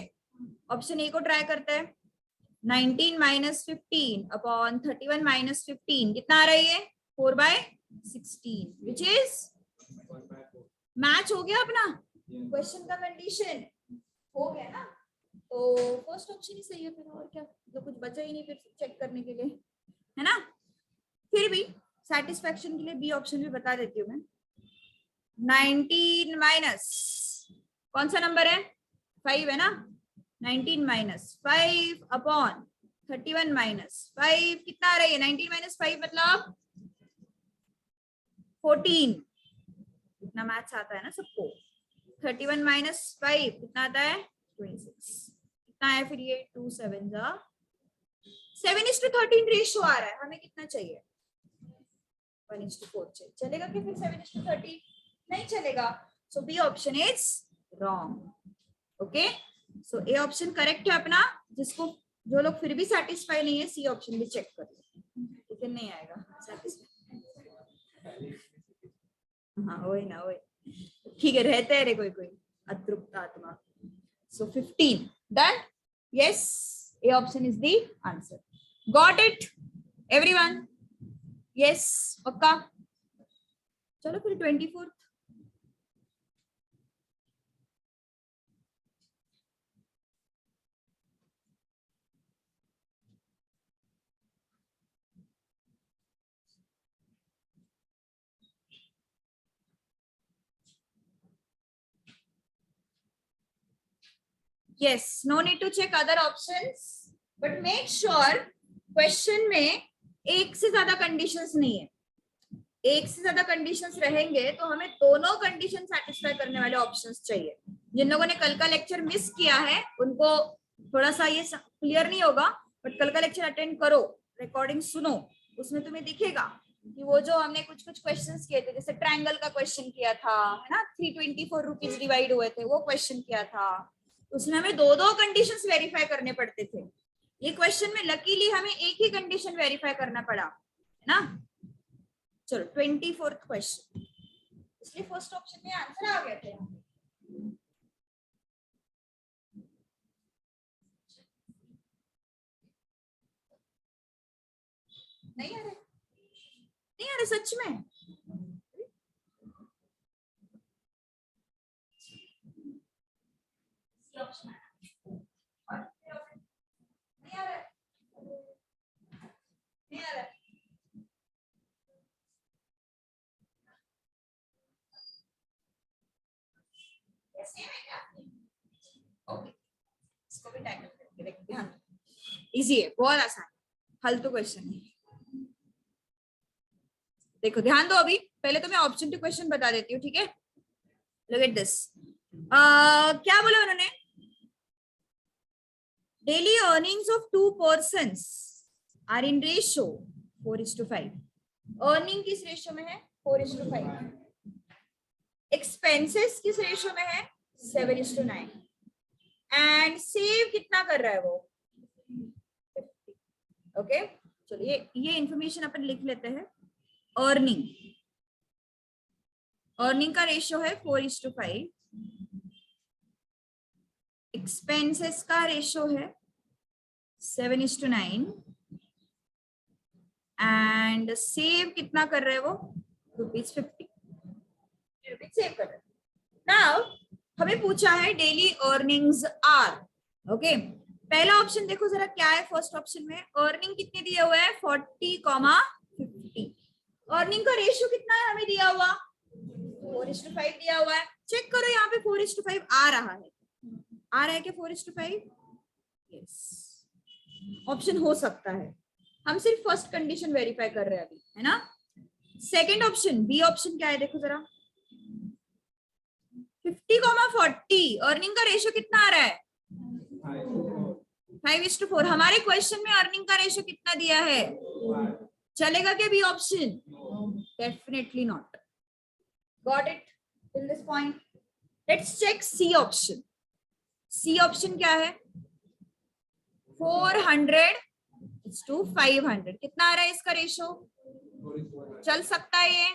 ऑप्शन ए को ट्राई करते हैं। 19 - 15 अपॉन 31 - 15 कितना आ रही है 4/16 विच इज मैच हो गया अपना क्वेश्चन का कंडीशन हो गया ना। तो फर्स्ट ऑप्शन ही सही है फिर, और क्या, तो कुछ बचा ही नहीं फिर चेक करने के लिए, है ना। फिर भी सेटिस्फेक्शन के लिए बी ऑप्शन भी बता देती हूँ मैं। 19 माइनस कौन सा नंबर है 5 है ना। 19 - 5 अपॉन 31 - 5 कितना आ रही है 19 - 5 मतलब 14। इतना मैथ्स आता है ना सबको। 31 - 5 कितना आता है 26। कितना है फिर ये 2 7 7:13 रेशियो आ रहा है। हमें कितना चाहिए 1:4 चाहिए। चलेगा कि फिर 7:13 नहीं चलेगा। So B option is wrong. Okay, so A option correct है अपना। जिसको जो लोग फिर भी सेटिस्फाई नहीं है सी ऑप्शन भी चेक कर लो, लेकिन नहीं आएगा सेटिस्फाई। हाँ वही ना वही, ठीक है रहते हैं रे कोई कोई अतृप्त आत्मा। सो 15 done. Yes, A option is the answer. Got it everyone? Yes पक्का। चलो फिर 24। yes, no need to check other options, but make sure question में एक से ज्यादा कंडीशंस नहीं है। एक से ज्यादा कंडीशंस रहेंगे तो हमें दोनों कंडीशन सेटिस्फाई करने वाले ऑप्शंस चाहिए। जिन लोगों ने कल का लेक्चर मिस किया है उनको थोड़ा सा ये क्लियर नहीं होगा, बट कल का लेक्चर अटेंड करो, रिकॉर्डिंग सुनो, उसमें तुम्हें दिखेगा कि वो जो हमने कुछ कुछ क्वेश्चंस किए थे, जैसे ट्रायंगल का क्वेश्चन किया था है ना, 324 रुपीज डिवाइड हुए थे, वो क्वेश्चन किया था। उसमें हमें दो दो कंडीशंस वेरीफाई करने पड़ते थे। ये क्वेश्चन में लकीली हमें एक ही कंडीशन वेरीफाई करना पड़ा, है ना। चलो 24th क्वेश्चन, इसलिए फर्स्ट ऑप्शन में आंसर आ गया था। नहीं आ रहे, नहीं आ रहे सच में। नहीं आ रहा, नहीं आ रहा। ओके, इसको भी टैकल करके देखते हैं। इजी है, बहुत आसान, हल तो क्वेश्चन है। देखो ध्यान दो, अभी पहले तो मैं ऑप्शन टू क्वेश्चन बता देती हूँ, ठीक है। लुक एट दिस, क्या बोला उन्होंने, daily earnings of 2 persons are in ratio 4:5। Earning किस रेशियो में है 4:5। एक्सपेंसेस किस रेशियो में है 7:9। एंड सेव कितना कर रहा है वो 50। ओके, चलिए ये इंफॉर्मेशन अपन लिख लेते हैं। अर्निंग, अर्निंग का रेशियो है 4:5। एक्सपेंसेस का रेशो है 7:9 एंड सेव कितना कर रहे हैं वो ₹50 सेव कर रहे हैं। नाउ हमें पूछा है डेली अर्निंग्स आर। ओके, पहला ऑप्शन देखो जरा क्या है। फर्स्ट ऑप्शन में अर्निंग कितने दिए हुए हैं 40,50। अर्निंग का रेशियो कितना है हमें दिया हुआ 4:5 दिया हुआ है। चेक करो यहाँ पे 4:5 आ रहा है क्या 4:5? यस, ऑप्शन हो सकता है। हम सिर्फ फर्स्ट कंडीशन वेरीफाई कर रहे हैं अभी, है ना। सेकेंड ऑप्शन बी ऑप्शन क्या है देखो जरा 50,40 अर्निंग का रेशियो कितना आ रहा है 5:4। हमारे क्वेश्चन में अर्निंग का रेशियो कितना दिया है चलेगा क्या B option? Definitely not. Got it till this point? Let's check C option. C option क्या है 400:500 कितना आ रहा है इसका रेशियो? चल सकता है, ये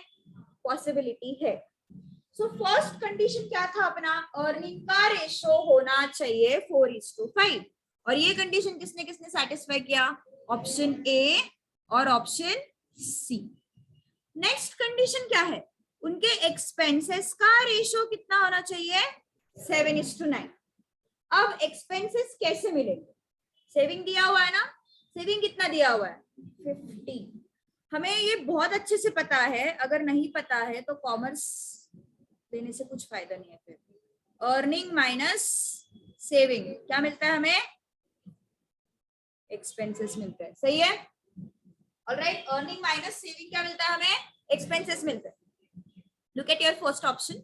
पॉसिबिलिटी है। सो फर्स्ट कंडीशन क्या था अपना अर्निंग का रेशियो होना चाहिए 4:5 और ये कंडीशन किसने किसने सेटिस्फाई किया? ऑप्शन ए और ऑप्शन सी। नेक्स्ट कंडीशन क्या है उनके एक्सपेंसेस का रेशियो कितना होना चाहिए 7:9। अब एक्सपेंसेस कैसे मिलेंगे? सेविंग दिया हुआ है ना, सेविंग कितना दिया हुआ है 50। हमें ये बहुत अच्छे से पता है, अगर नहीं पता है तो कॉमर्स लेने से कुछ फायदा नहीं है। फिर अर्निंग माइनस सेविंग क्या मिलता है हमें? एक्सपेंसेस मिलता है। सही है, ऑलराइट। अर्निंग माइनस सेविंग क्या मिलता है हमें? एक्सपेंसेस मिलता है। Look at your first option.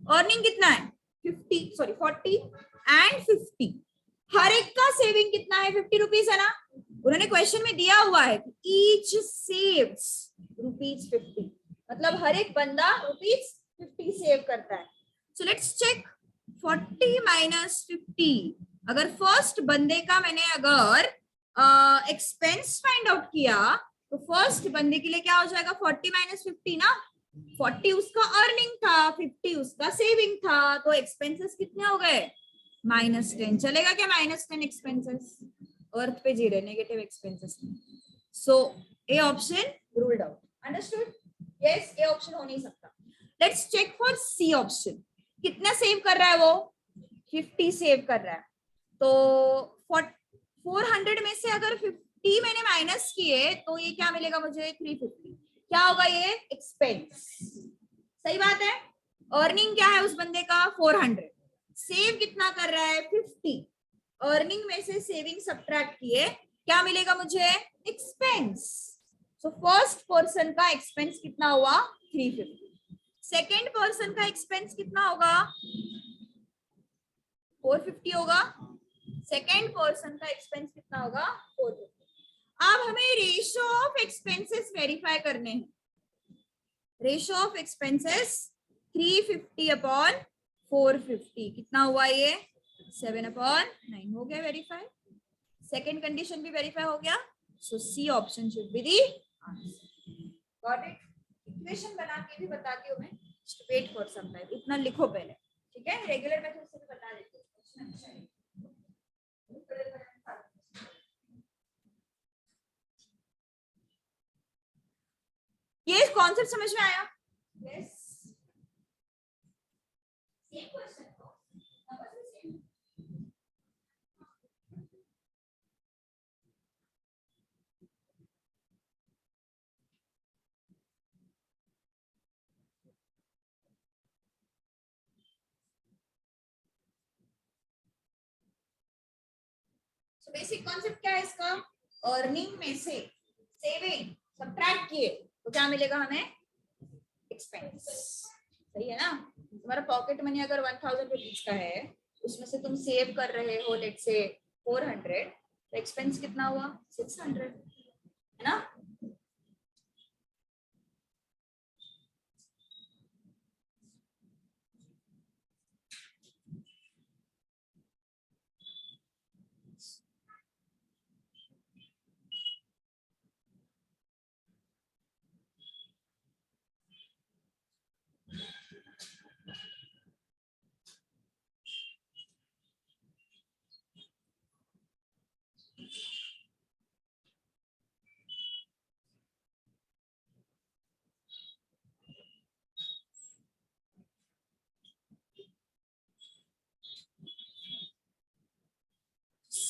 Earning कितना है 40 एंड 50। हर एक का सेविंग कितना है 50 रुपीज है ना। उन्होंने क्वेश्चन में दिया हुआ है कि ईच सेव्स ₹50, मतलब हर एक बंदा ₹50 सेव करता है। So let's check 40 minus 50। अगर फर्स्ट बंदे का मैंने अगर एक्सपेंस फाइंड आउट किया तो फर्स्ट बंदे के लिए क्या हो जाएगा 40 माइनस 50 ना। 40 उसका अर्निंग था, 50 उसका सेविंग था, तो एक्सपेंसेस कितने हो गए -10। चलेगा क्या -10 एक्सपेंसेस? अर्थ पे जी रहे negative expenses. So A option ruled out. Understood? Yes, A option हो नहीं सकता। Let's check for C option. कितना सेव कर रहा है वो 50 सेव कर रहा है। तो 400 में से अगर 50 मैंने माइनस किए तो ये क्या मिलेगा मुझे 350। क्या होगा ये एक्सपेंस। सही बात है। अर्निंग क्या है उस बंदे का 400, सेव कितना कर रहा है 50। अर्निंग में से सेविंग सब्ट्रैक्ट किए क्या मिलेगा मुझे एक्सपेंस। सो फर्स्ट पर्सन का एक्सपेंस कितना हुआ 350। सेकेंड पर्सन का एक्सपेंस कितना होगा 450 होगा। सेकेंड पर्सन का एक्सपेंस कितना होगा 450। अब हमें रेशियो ऑफ एक्सपेंसेस वेरीफाई करने हैं। रेशियो ऑफ एक्सपेंसेस 350/450 कितना हुआ ये 7/9 हो गया वेरीफाई। सेकेंड कंडीशन भी वेरीफाई हो गया। So C option should be the answer. Got it? Equation बना के भी बताती हूँ मैं, वेट फॉर सम टाइम। इतना लिखो पहले, ठीक है। रेगुलर मेथड से भी बता देती हूँ। ये कॉन्सेप्ट समझ में आया? यस। सेम क्वेश्चन को नंबर भी सेम। सो बेसिक कॉन्सेप्ट क्या है इसका? अर्निंग में से सेविंग सब्ट्रैक्ट किए तो क्या मिलेगा हमें एक्सपेंस। सही है ना। तुम्हारा पॉकेट मनी अगर 1000 रुपीज का है उसमें से तुम सेव कर रहे हो लेट से 400, तो एक्सपेंस कितना हुआ 600, है ना।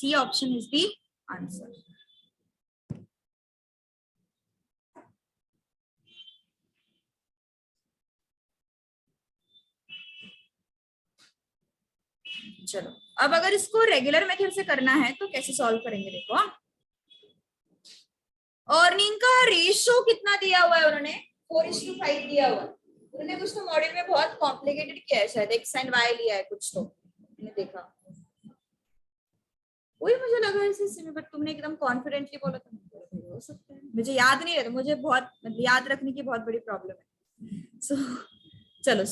C option is the answer. चलो अब अगर इसको रेगुलर मेथड से करना है तो कैसे सॉल्व करेंगे देखो. अर्निंग का रेशो कितना दिया हुआ है उन्होंने 4:5 दिया हुआ है. उन्होंने कुछ तो मॉडल में बहुत कॉम्प्लिकेटेड किया है शायद x एंड y लिया है कुछ तो मैंने देखा. वही मुझे लगा ऐसे बट तुमने एकदम कॉन्फिडेंटली बोला था हो सकता है. मुझे याद नहीं रहता. मुझे बहुत याद रखने की बहुत बड़ी प्रॉब्लम है. सो चलो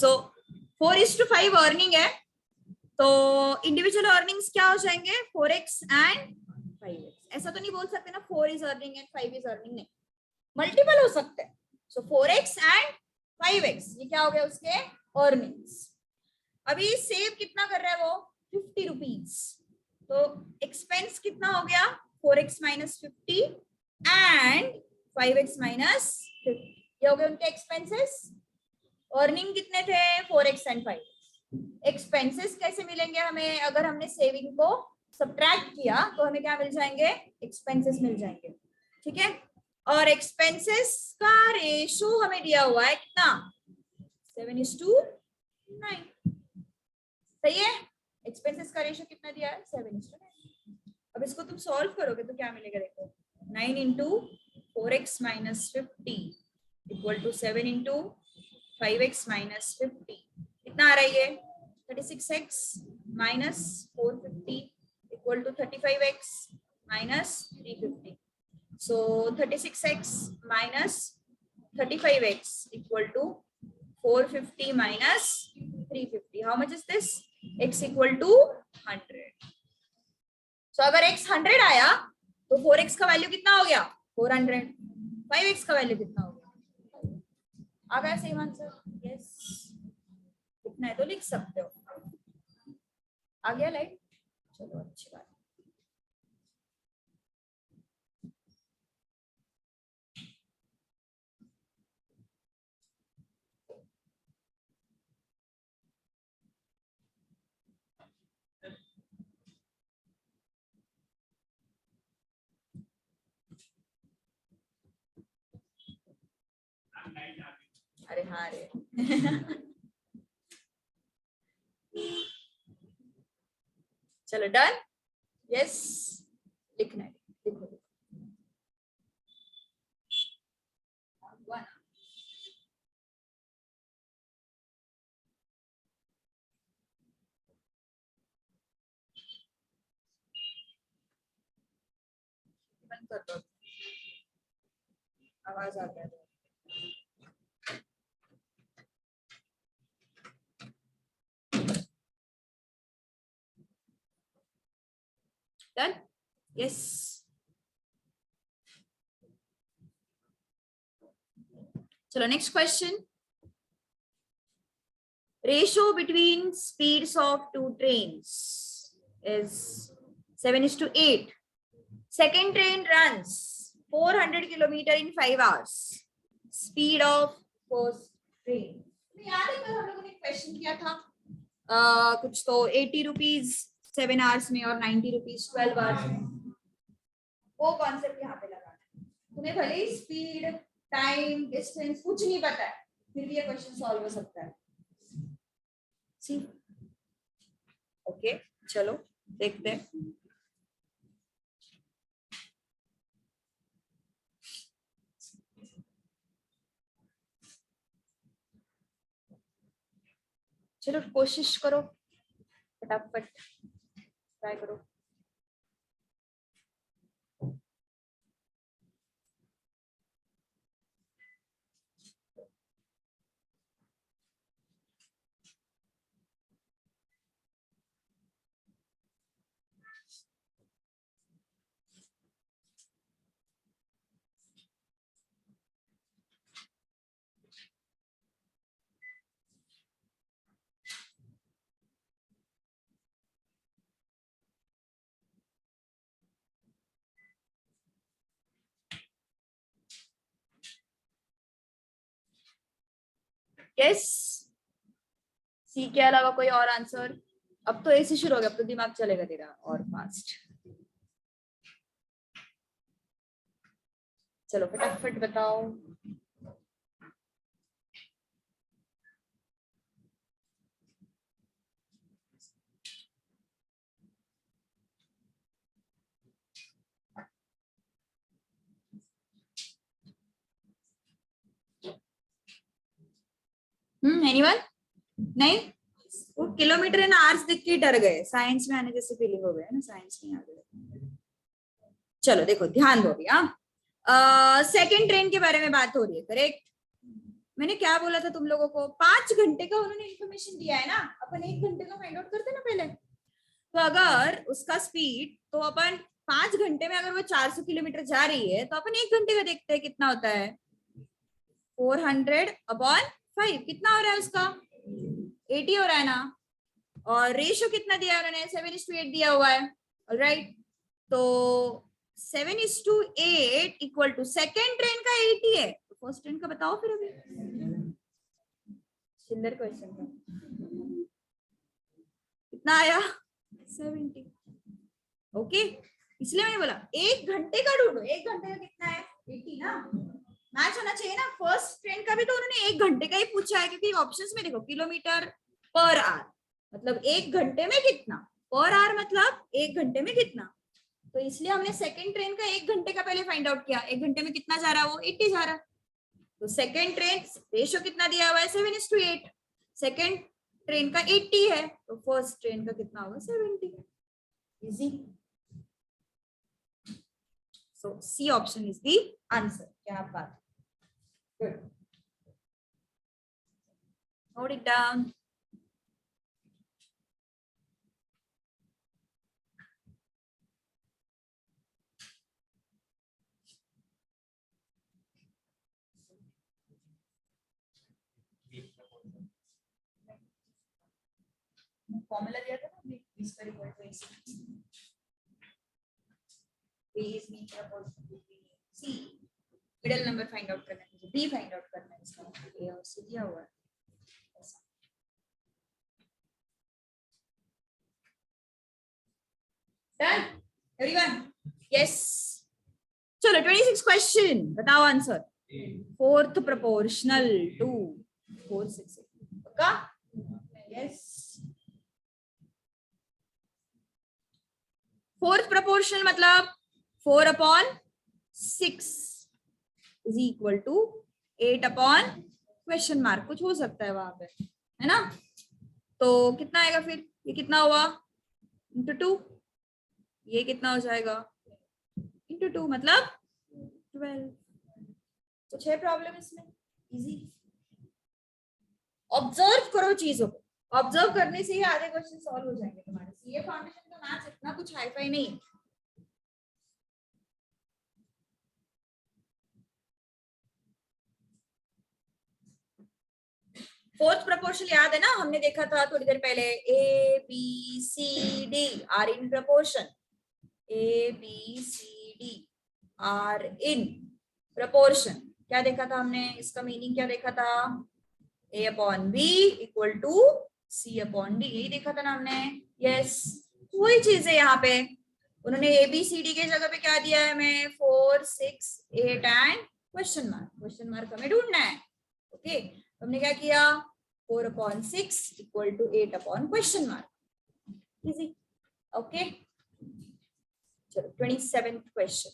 4:5 अर्निंग है तो इंडिविजुअल अर्निंग्स क्या हो जाएंगे 4x एंड 5x. ऐसा तो नहीं बोल सकते ना 4 is earning and 5 is earning. नहीं मल्टीपल हो सकते हैं. सो 4x एंड 5x ये क्या हो गया उसके अर्निंग्स. अभी सेव कितना कर रहा है वो 50 रुपीज. तो एक्सपेंस कितना हो गया 4x minus 50 and 5x minus 50. ये हो गए उनके एक्सपेंसेस. अर्निंग कितने थे 4x एंड 5x. एक्सपेंसेस कैसे मिलेंगे हमें अगर हमने सेविंग को सब्ट्रैक्ट किया तो हमें क्या मिल जाएंगे एक्सपेंसेस मिल जाएंगे. ठीक है. और एक्सपेंसेस का रेशो हमें दिया हुआ है कितना 7:9. सही है. एक्सपेंसेस का रेशो कितना दिया है 7:9. अब इसको तुम सॉल्व करोगे तो क्या मिलेगा देखो 9 into 4x minus 50 equal to 7 into 5x minus 50. कितना आ रहा है ये 36x minus 450 equal to 35x minus 350. So 36x minus 35x equal to 450 minus 350. How much is this? X equal to 100. So अगर x 100 आया तो 4x का value कितना हो गया 400. 5x का वैल्यू कितना हो गया आ गया सेम आंसर. यस लिखना है तो लिख सकते हो. आ गया लाइट. चलो अच्छी बात. अरे हाँ रे चलो डन. यस लिखना है. लिखो बंद कर दो. आवाज आ गया. Done? Yes. Chalo, next question. Ratio between speeds of two trains is 7:8. Second train runs 400 kilometer in 5 hours. Speed of first train. याद है कल हम लोगों ने क्वेश्चन किया था कुछ तो 80 रुपीज 7 आवर्स में और 90 रुपीज 12 आवर्स में. वो कॉन्सेप्ट यहाँ पे लगाना है. तुम्हें भले ही स्पीड टाइम डिस्टेंस कुछ नहीं पता है फिर भी ये क्वेश्चन सॉल्व हो सकता है. सी ओके चलो देखते हैं. चलो कोशिश करो फटाफट ट्राई करो. यस सी के अलावा कोई और आंसर. अब तो ऐसे शुरू हो गया. अब तो दिमाग चलेगा तेरा और फास्ट. चलो फटाफट बताओ। एनीवन? नहीं, वो किलोमीटर इन आवर्स देख के डर गए, साइंस में आने जैसे फीलिंग हो गया ना, साइंस नहीं आ गए। चलो देखो ध्यान दो अभी। सेकेंड ट्रेन के बारे में बात हो रही है, करेक्ट। मैंने क्या बोला था तुम लोगों को, 5 घंटे का उन्होंने इंफॉर्मेशन दिया है ना, अपन 1 घंटे का फाइंड आउट करते ना पहले। तो अगर उसका स्पीड, तो अपन 5 घंटे में अगर वो 400 किलोमीटर जा रही है, तो अपन 1 घंटे का देखते हैं कितना होता है। 400/5 कितना हो रहा है उसका, 80 हो रहा है ना। और रेशियो कितना दिया है उन्होंने, 7:8 दिया हुआ है। ऑलराइट, तो 7:8 इक्वल टू सेकेंड ट्रेन का 80 है, तो फर्स्ट ट्रेन का बताओ फिर। अभी सुंदर क्वेश्चन था, कितना आया, 70। ओके, इसलिए मैंने बोला 1 घंटे का ढूंढो। 1 घंटे का कितना है, 80 ना, मैच होना चाहिए ना। फर्स्ट ट्रेन का भी तो उन्होंने 1 घंटे का ही पूछा है, क्योंकि ऑप्शंस में देखो किलोमीटर पर आवर मतलब 1 घंटे में कितना, पर आवर मतलब 1 घंटे में कितना। तो इसलिए हमने सेकंड ट्रेन का 1 घंटे का पहले फाइंड आउट किया, 1 घंटे में कितना जा रहा है, वो 80 जा रहा है। तो सेकंड ट्रेन रेशियो कितना दिया हुआ है, 7:8। सेकंड ट्रेन का 80 है, तो फर्स्ट ट्रेन का कितना होगा, 70। Easy. So C option is the answer. क्या बात, good, note it down. Formula दिया था ना, b square equal to ac, b is mean proportion between c, middle number find out करना है, b फाइंड आउट करना है, इसका a और c दिया हुआ है। Done everyone? यस। चलो 26 क्वेश्चन, बताओ आंसर। फोर्थ प्रोपोर्शनल टू 4 6 पक्का? यस। फोर्थ प्रोपोर्शनल मतलब 4/6 इज इक्वल टू 8/? कुछ हो सकता है वहां पे, है ना। तो कितना आएगा फिर, ये कितना हुआ, इंटू 2, ये कितना हो जाएगा, इंटू 2 मतलब 12। कुछ है प्रॉब्लम इसमें, इजी। ऑब्जर्व करो चीजों को, ऑब्जर्व करने से ही आधे क्वेश्चन सॉल्व हो जाएंगे तुम्हारे। सीए फाउंडेशन का मैथ्स इतना कुछ हाईफाई नहीं है। फोर्थ प्रोपोर्शन याद है ना, हमने देखा था थोड़ी देर पहले, A B C D are in proportion, A B C D are in proportion. क्या देखा था हमने, इसका मीनिंग क्या देखा था, a/b इक्वल टू c/d, यही देखा था ना हमने। यस, वही चीज है यहाँ पे। उन्होंने ABCD के जगह पे क्या दिया है हमें, 4 6 8 and question mark. Question mark हमें ढूंढना है। ओके, हमने क्या किया, 4/6 इक्वल टू 8/क्वेश्चन मार्क। इजी। ओके, चलो 27th क्वेश्चन,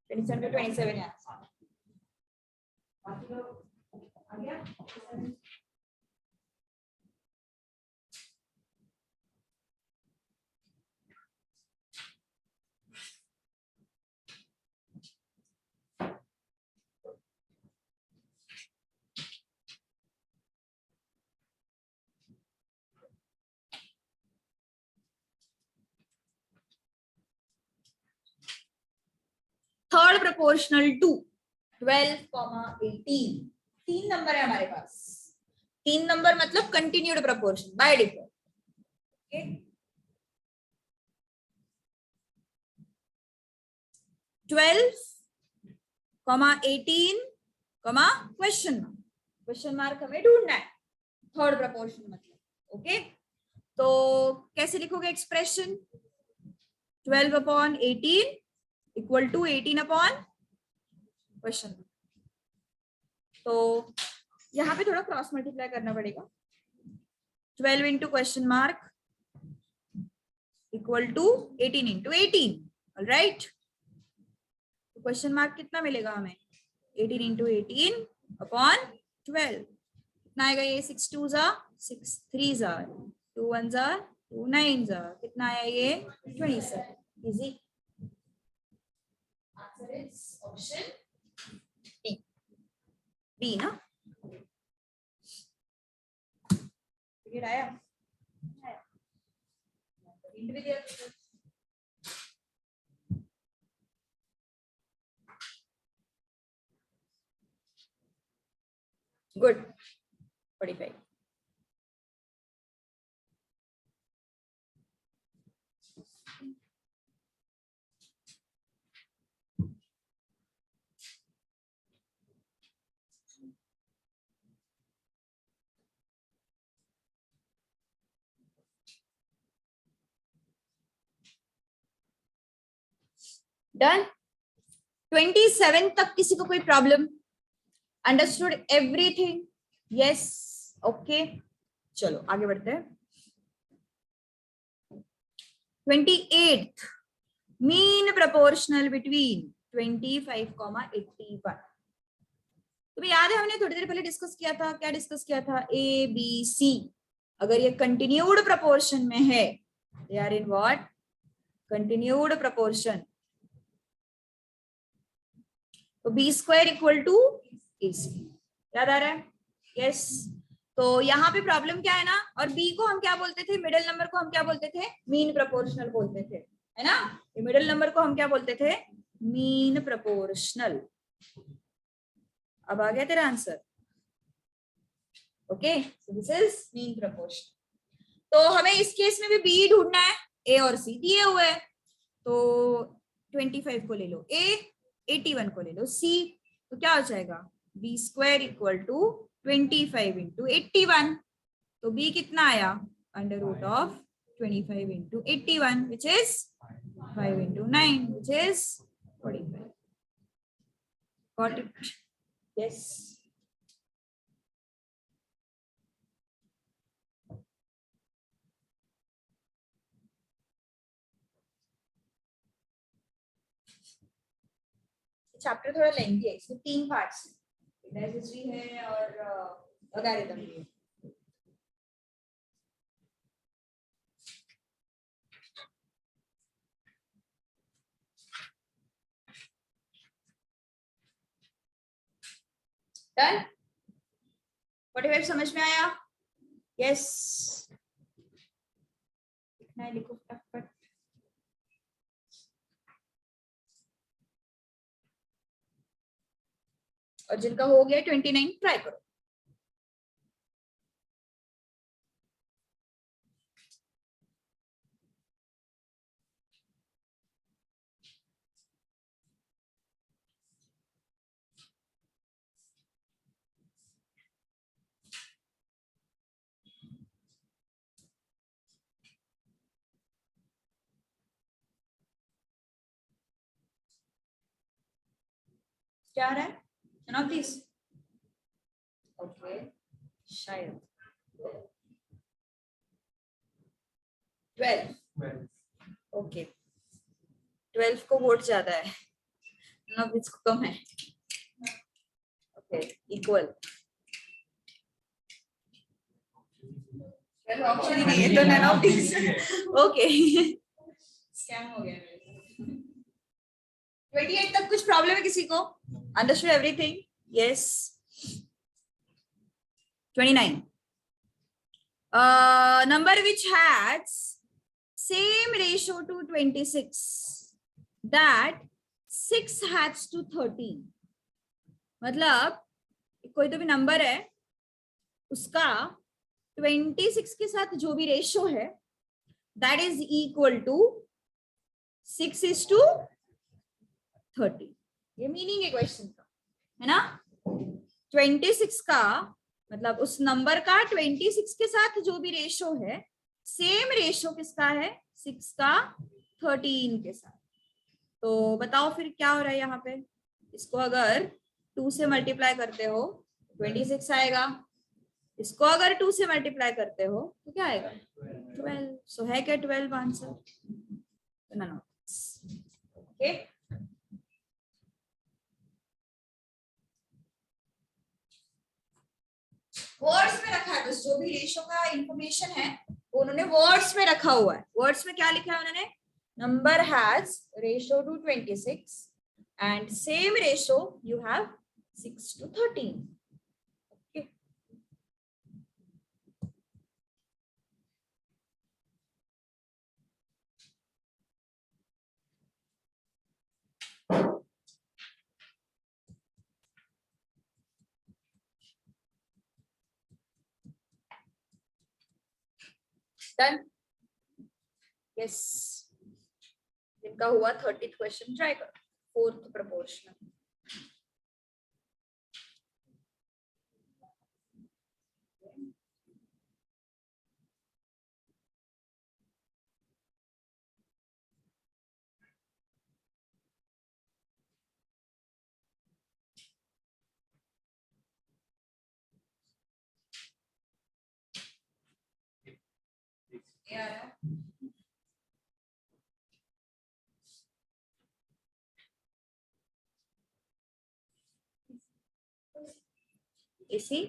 27 का 27 है। थर्ड प्रोपोर्शनल टू 12,18, 3 नंबर है हमारे पास। 3 नंबर मतलब continued proportion by default. Okay, 12,18, question mark हमें ढूंढना है, थर्ड प्रोपोर्शन मतलब। ओके, तो कैसे लिखोगे expression, 12/18 equal to 18 upon question. तो यहाँ पे थोड़ा क्रॉस मल्टीप्लाई करना पड़ेगा। 12 into question mark equal to 18 into 18। Alright, तो क्वेश्चन मार्क कितना मिलेगा हमें? 18 इंटू 18 अपॉन 12 कितना आएगा? ये 6 2 जा 6 3 जा 2 1 जा 2 9 जा कितना आया? ये 27। Easy. Answer is option D. D ना? टिकट आया? Individual good 45। डन। 27 तक किसी को कोई problem? Understood everything? Yes, okay, चलो आगे बढ़ते हैं। 28 मीन प्रोपोर्शनल बिटवीन 25, 81। तुम्हें याद है हमने थोड़ी देर पहले डिस्कस किया था, क्या डिस्कस किया था? ए बी सी अगर ये कंटिन्यूड प्रोपोर्शन में है, they are in what? Continued proportion. तो B square equal to A C. याद आ रहा है? यस। तो यहाँ पे प्रॉब्लम क्या है ना, और बी को हम क्या बोलते थे? मिडिल नंबर को हम क्या बोलते थे? मीन प्रोपोर्शनल बोलते थे, है ना? ये मिडिल नंबर को हम क्या बोलते थे? Mean proportional. अब आ गया तेरा answer? Okay, so this is mean proportional. तो हमें इस केस में भी बी ढूंढना है, ए और सी दिए हुए हैं। तो 25 को ले लो ए, 81 को ले लो सी, तो क्या हो जाएगा? B square equal to 25 into 81। तो बी कितना आया? Under root of 25 into 81 which is 5 into 9 which is 45। Got it? Yes. Chapter थोड़ा लेंथी है, इसमें 3 पार्ट्स है, हिस्ट्री है और लॉगरिथम भी है। डन? 45 समझ में आया? यस। लिखना है, लिखो फटाफट। और जिनका हो गया 29 ट्राई करो। क्या आ रहा है? None of these? ओके, शायद 12। ओके, 12 को वोट ज्यादा है, none of these को कम है। Okay, equal. ऑप्शन ही नहीं है तो none of these। Okay, scam हो गया। 28 तक कुछ प्रॉब्लम है किसी को? Understood everything? Yes. 29 number which has same ratio to 26 that 6 has to 13। मतलब कोई तो भी नंबर है, उसका 26 के साथ जो भी रेशियो है दैट इज इक्वल टू 6:30। ये मीनिंग है क्वेश्चन का, है ना? 26 का मतलब उस नंबर का 26 के साथ जो भी रेशियो है, सेम रेशियो किसका है? 6 का 13 के साथ। तो बताओ फिर क्या हो रहा है यहाँ पे। इसको अगर 2 से मल्टीप्लाई करते हो 26 आएगा, इसको अगर 2 से मल्टीप्लाई करते हो तो क्या आएगा 12। सो है क्या 12 answer? None of this. Okay, words में रखा है बस, जो भी रेशो का इंफॉर्मेशन है वो उन्होंने वर्ड्स में रखा हुआ है। वर्ड्स में क्या लिखा है उन्होंने? Number has ratio two 26 and same ratio you have 6 to 13। Okay, done. Yes, जिनका हुआ 30th क्वेश्चन ट्राई करो, फोर्थ प्रोपोर्शनल। इसी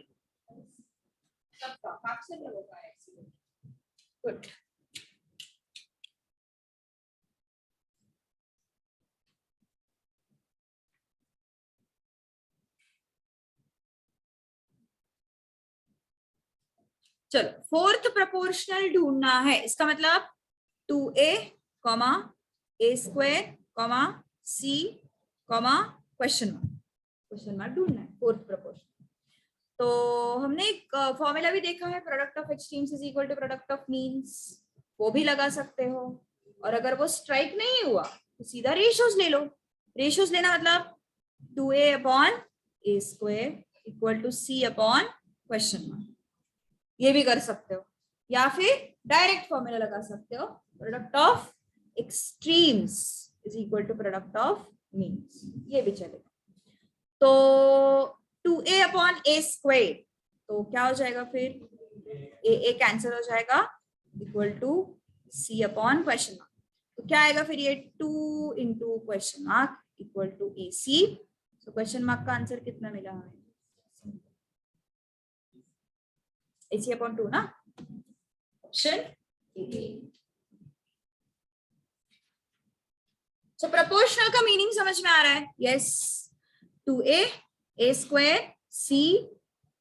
गुड। चलो, फोर्थ प्रोपोर्शनल ढूंढना है। इसका मतलब 2a, A square, C, question mark ढूंढना है फोर्थ प्रोपोर्शनल। तो हमने एक फॉर्मूला भी देखा है, product of extremes is equal to product of means, वो भी लगा सकते हो। और अगर वो स्ट्राइक नहीं हुआ तो सीधा रेशियोज ले लो। रेशियोज लेना मतलब 2a upon A square equal to C upon question mark, ये भी कर सकते हो। या फिर डायरेक्ट फॉर्मूला लगा सकते हो, product of extremes is equal to product of means, ये भी चलेगा। तो 2a अपॉन ए स्क्वायर, तो क्या हो जाएगा फिर, ए कैंसिल हो जाएगा, equal to C upon question mark. तो क्या आएगा फिर, ये 2 into question mark equal to A C. तो क्वेश्चन मार्क का आंसर कितना मिला हमें, AC अपॉन 2 ना, ऑप्शन ए। सो प्रोपोर्शनल का मीनिंग समझ में आ रहा है? Yes, 2a, A square, C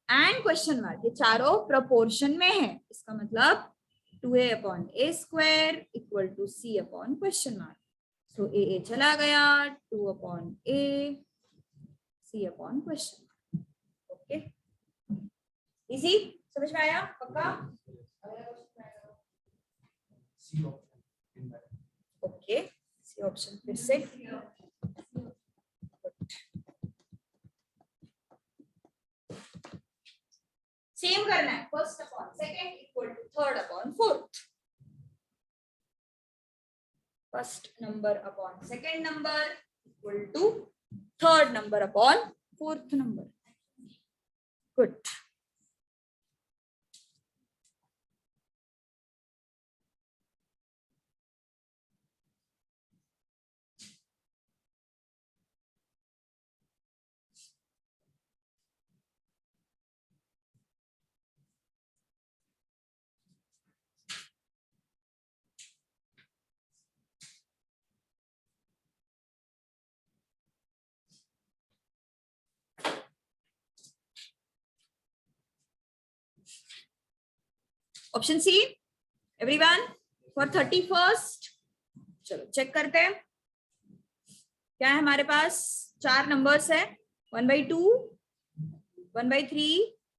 and question mark, ये चारों प्रोपोर्शन में है। इसका मतलब 2a upon A square equal to C upon question mark. So A चला गया, 2 upon A, C upon question mark. Okay, easy, समझ में आया? पक्का? ओके, सी ऑप्शन फिर से। सेम करना है, first upon second equal to third upon fourth, first number upon second number equal to third number upon fourth number. Good. Option C everyone for 31st। चलो check करते हैं क्या है हमारे पास। 4 नंबर्स है, 1/2, 1/3,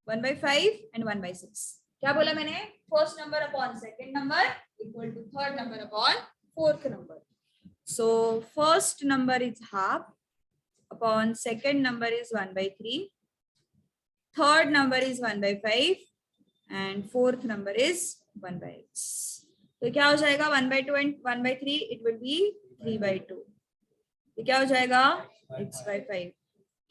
1/5 एंड 1/6। क्या बोला मैंने, first number upon second number equal to third number upon fourth number. So first number is half upon second number is 1/3, third number is 1/5 and fourth number is 1/x। तो क्या हो जाएगा, 1/2 and 1/3, it will be 3/2। ये क्या हो जाएगा x/5।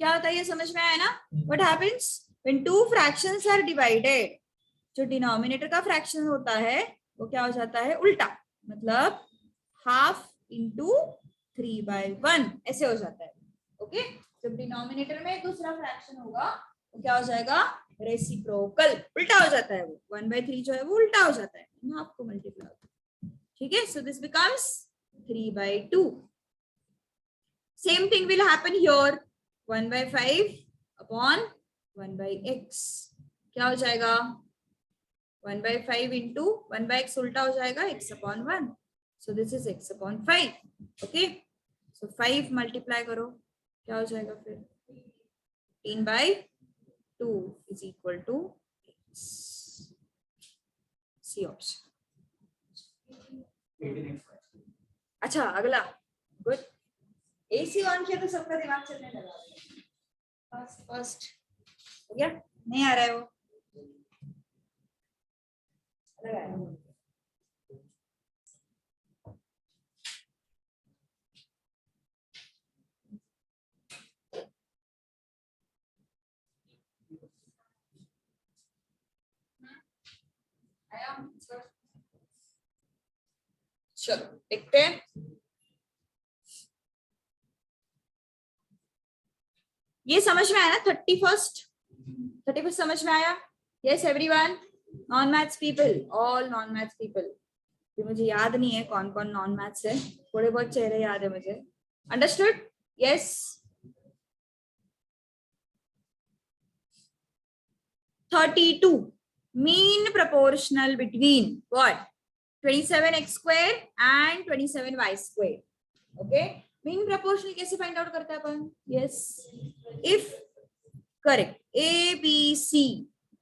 क्या होता है ये समझ में आया ना? What happens when two fractions are divided, जो डिनोमिनेटर का फ्रैक्शन होता है वो क्या हो जाता है उल्टा, मतलब हाफ इंटू 3/1 ऐसे हो जाता है। ओके, जब डिनोमिनेटर में दूसरा फ्रैक्शन होगा तो क्या हो जाएगा रेसिप्रोकल, उल्टा हो जाता है वो 1/3 जो है वो उल्टा हो जाता है, हाफ को मल्टीप्लाई होता है। ठीक है, so this becomes 3/2। Same thing will happen here, 1/5 upon 1/x क्या हो जाएगा 1/5 इंटू 1/x उल्टा हो जाएगा x/1, so this is x/5। Okay, so 5 multiply करो क्या हो जाएगा फिर 15/2 is equal to x। C option. अच्छा अगला, गुड, एसी ऑन किया तो सबका दिमाग चलने लगा। फर्स्ट हो गया, नहीं आ रहा है वो चलो देखते हैं। ये समझ में आया ना 31st समझ में आया? Yes everyone, non maths people, all non maths people. मुझे याद नहीं है कौन कौन नॉन मैथ्स है, थोड़े बहुत चेहरे याद है मुझे। Understood? Yes. 32 mean proportional between what 27x² and 27y²। Okay, mean proportional कैसे फाइंड आउट करते हैं अपन? Yes, if correct A B C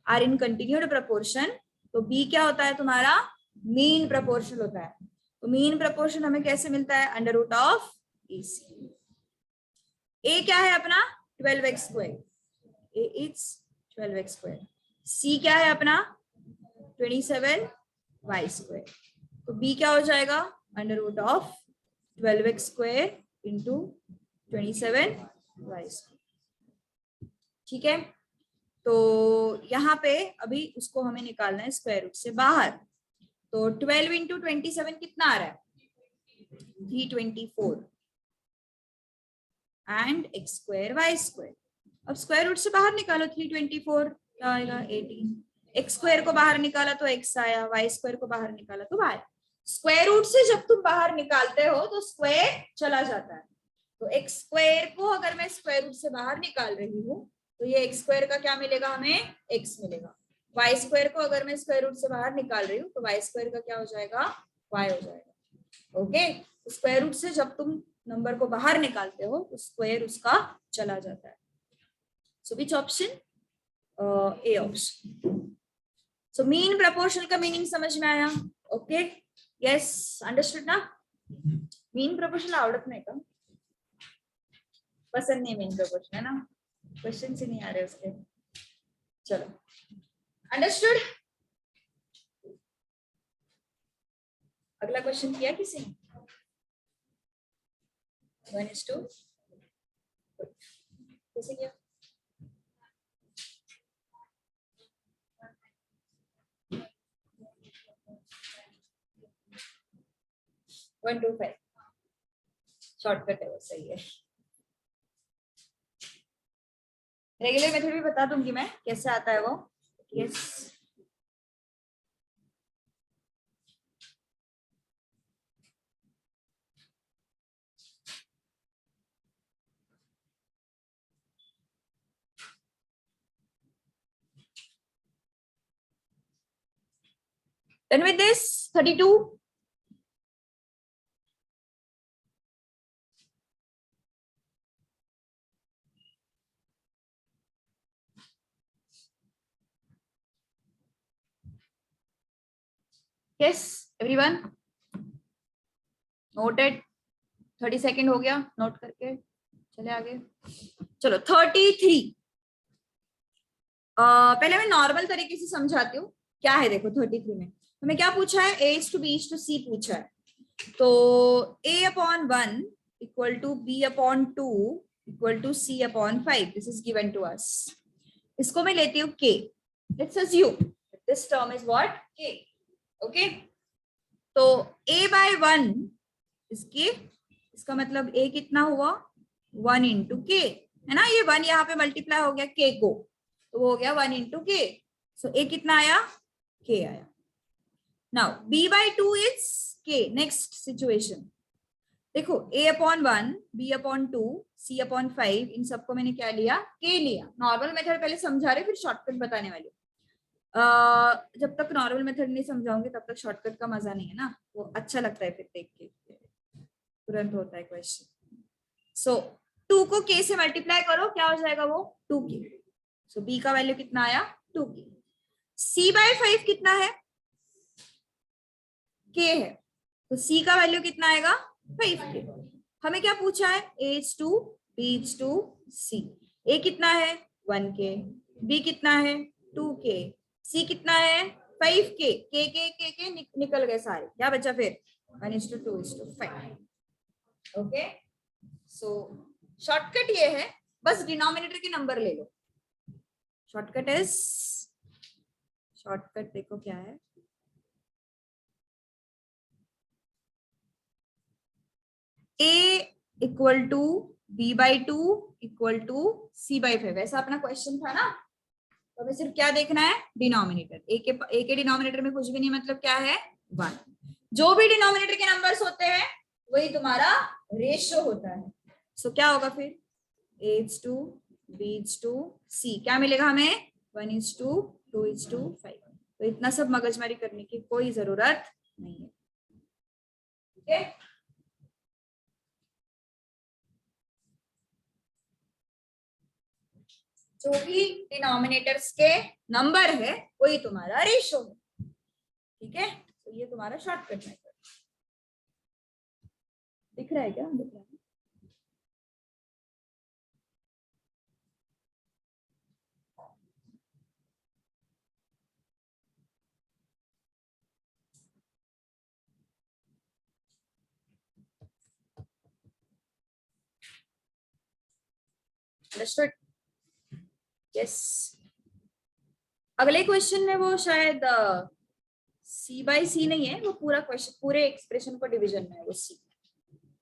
are in continued proportion तो बी क्या होता है तुम्हारा मीन प्रोपोर्शनल होता है। तो मीन प्रोपोर्शन हमें कैसे मिलता है अंडर रूट ऑफ ए सी। ए क्या है अपना 12x², ए इज 12x²। सी क्या है अपना 27y²। तो बी क्या हो जाएगा under root of 12x² into 27y²। ठीक है, तो यहाँ पे अभी उसको हमें निकालना है स्क्वायर रूट से बाहर। तो 12 इंटू 27 कितना आ रहा है 324 एंड x² y²। अब स्क्वायर रूट से बाहर निकालो 324 क्या आएगा 18। x² को बाहर निकाला तो x आया, y² को बाहर निकाला तो y। स्क्वायर रूट से जब तुम बाहर निकालते हो तो स्क्वायर चला जाता है। तो x² को अगर मैं स्क्वायर रूट से बाहर निकाल रही हूँ तो ये x² का क्या मिलेगा हमें x मिलेगा। y² को अगर मैं स्क्वायर रूट से बाहर निकाल रही हूँ तो y² का क्या हो जाएगा y हो जाएगा। ओके, स्क्वायर रूट से जब तुम नंबर को बाहर निकालते हो तो स्क्वायर उसका चला जाता है। So which option? A option. So mean proportional का मीनिंग समझ में आया? ओके, यस, अंडरस्टूड ना? मीन प्रोपोर्शनल आवडत नाही का? पसंद नहीं मीन प्रोपोर्शनल है ना? क्वेश्चन ही नहीं आ रहे उसके। चलो, अंडरस्टूड? अगला क्वेश्चन किया किसी ने? 1:2 कैसे किया? वन टू फाइव शॉर्टकट है वो, सही है। रेगुलर मेथड भी बता दूंगी मैं कैसे आता है वो। Yes, done with this 32। yes everyone noted। 30 second हो गया, नोट करके चले आगे। चलो 33। पहले मैं नॉर्मल तरीके से समझाती हूँ क्या है। देखो 33 में हमें क्या पूछा है, a to b to c पूछा है। तो a/1 equal to b upon 2 equal to c upon 5. This is given to us. इसको मैं लेती हूँ k. Let's assume this term is what k. Okay, तो a बाय 1 इसके, इसका मतलब a कितना हुआ 1 इंटू k, है ना. ये 1 यहाँ पे मल्टीप्लाई हो गया k को, तो वो हो गया 1 इंटू k. सो a कितना आया k आया. Now b by 2 is k. Next situation देखो, a upon 1, b upon 2, c upon 5, इन सबको मैंने क्या लिया k लिया. नॉर्मल मेथड पहले समझा रहे फिर शॉर्टकट बताने वाली. जब तक नॉर्मल मेथड नहीं समझाऊंगी तब तक शॉर्टकट का मजा नहीं है ना, वो अच्छा लगता है फिर देख के, तुरंत होता है क्वेश्चन. सो 2 को k से मल्टीप्लाई करो, क्या हो जाएगा वो 2k. सो b का वैल्यू कितना आया 2k. c बाय 5 कितना है k है, तो c का वैल्यू कितना आएगा 5k. हमें क्या पूछा है a is to b is to c. a कितना है 1k, b कितना है 2k, c कितना है 5k. k निकल गए सारे, क्या बचा फिर 1 is to 2 is to 5. Okay, so shortcut ये है, बस डिनोमिनेटर के नंबर ले लो. शॉर्टकट इज, शॉर्टकट देखो क्या है, a equal to b by 2 equal to c by 5. ऐसा अपना क्वेश्चन था ना, तो हमें सिर्फ क्या देखना है डिनोमिनेटर. a के डिनोमिनेटर में कुछ भी नहीं, मतलब क्या है 1. जो भी डिनोमिनेटर के नंबर्स होते हैं वही तुम्हारा रेशियो होता है. सो क्या होगा फिर a is to b is to c, क्या मिलेगा हमें 1 is to 2 is to 5. तो इतना सब मगजमारी करने की कोई जरूरत नहीं है. ठीक है, जो भी डिनोमिनेटर्स के नंबर है वही तुम्हारा रेशियो है. ठीक है, तो ये तुम्हारा शॉर्टकट मेथड दिख रहा है क्या, दिख रहा है. अंडरस्टूड. यस, अगले क्वेश्चन में वो शायद c बाई सी नहीं है, वो पूरा क्वेश्चन पूरे एक्सप्रेशन को डिवीजन में है वो c.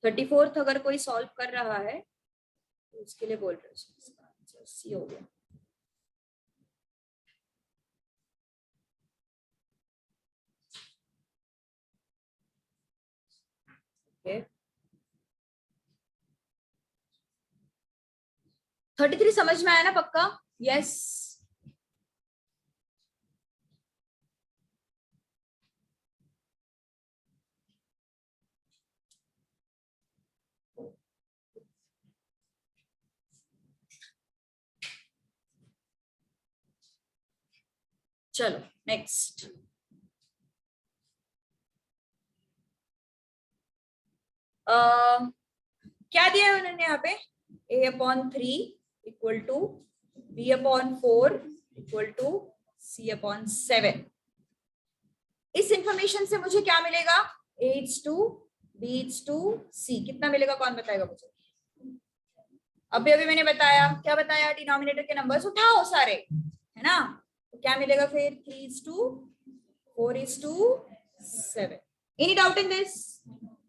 34th अगर कोई सॉल्व कर रहा है तो उसके लिए बोल रहे सी हो गया. ओके, 33 समझ में आया ना पक्का. यस, चलो नेक्स्ट. क्या दिया है उन्होंने यहाँ पे a upon 3 equal to b upon 4 equal to c upon 7. इस इंफॉर्मेशन से मुझे क्या मिलेगा a is to b is to c कितना मिलेगा, कौन बताएगा मुझे. अभी अभी मैंने बताया, क्या बताया, डिनोमिनेटर के नंबर्स उठाओ सारे, है ना. तो क्या मिलेगा फिर 3 is to 4 is to 7. Any doubt in this,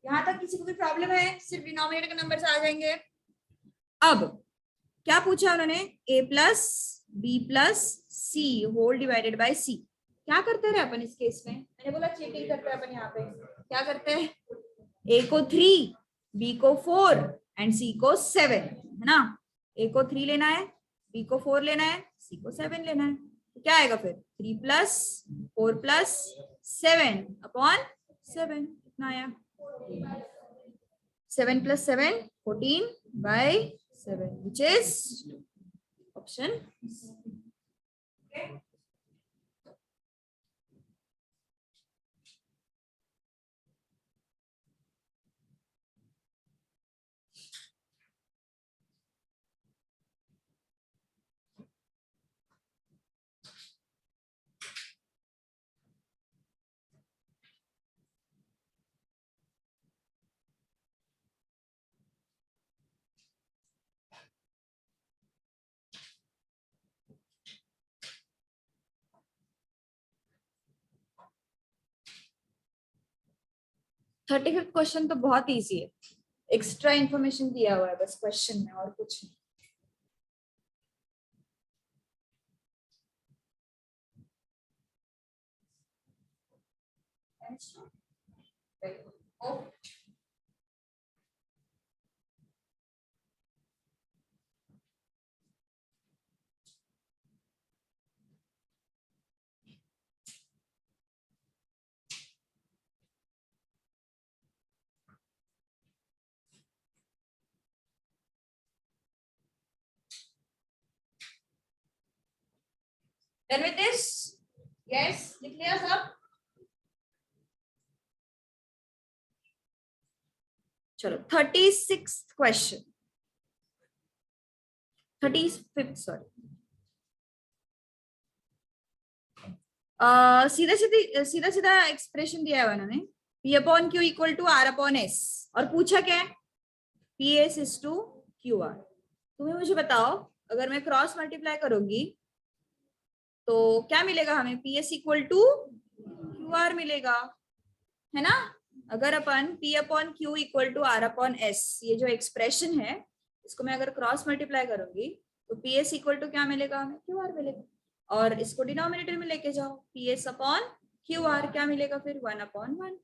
यहां तक किसी को भी प्रॉब्लम है, सिर्फ डिनोमिनेटर के नंबर आ जाएंगे. अब क्या पूछा उन्होंने, a plus B plus C whole divided by C. क्या करते रहे अपन इस केस में, मैंने बोला चीटिंग करते हैं अपन. यहाँ पे क्या करते हैं, a को 3, b को 4 एंड c को 7, है ना. a को 3 लेना है, b को 4 लेना है, c को 7 लेना है. तो क्या आएगा फिर 3 प्लस 4 प्लस 7 अपॉन 7. कितना आया 7 plus 7 14 by 7 which is option. Okay. 35th question तो बहुत इजी है, एक्स्ट्रा इंफॉर्मेशन दिया हुआ है बस क्वेश्चन में, और कुछ नहीं। Done with this? Yes, लिख लिया सब? चलो 36th क्वेश्चन, 35th सॉरी। सीधा सीधा एक्सप्रेशन दिया है उन्होंने, P upon Q equal to R upon S, और पूछा क्या है, PS इज टू QR। तुम्हें मुझे बताओ, अगर मैं क्रॉस मल्टीप्लाई करूंगी तो क्या मिलेगा हमें, PS इक्वल टू QR मिलेगा, है ना। अगर अपन P upon Q equal to R upon S, ये जो एक्सप्रेशन है इसको मैं अगर क्रॉस मल्टीप्लाई करूंगी तो PS इक्वल टू क्या मिलेगा हमें, QR मिलेगा, और इसको डिनोमिनेटर में लेके जाओ, PS अपॉन QR क्या मिलेगा फिर, 1 अपॉन 1,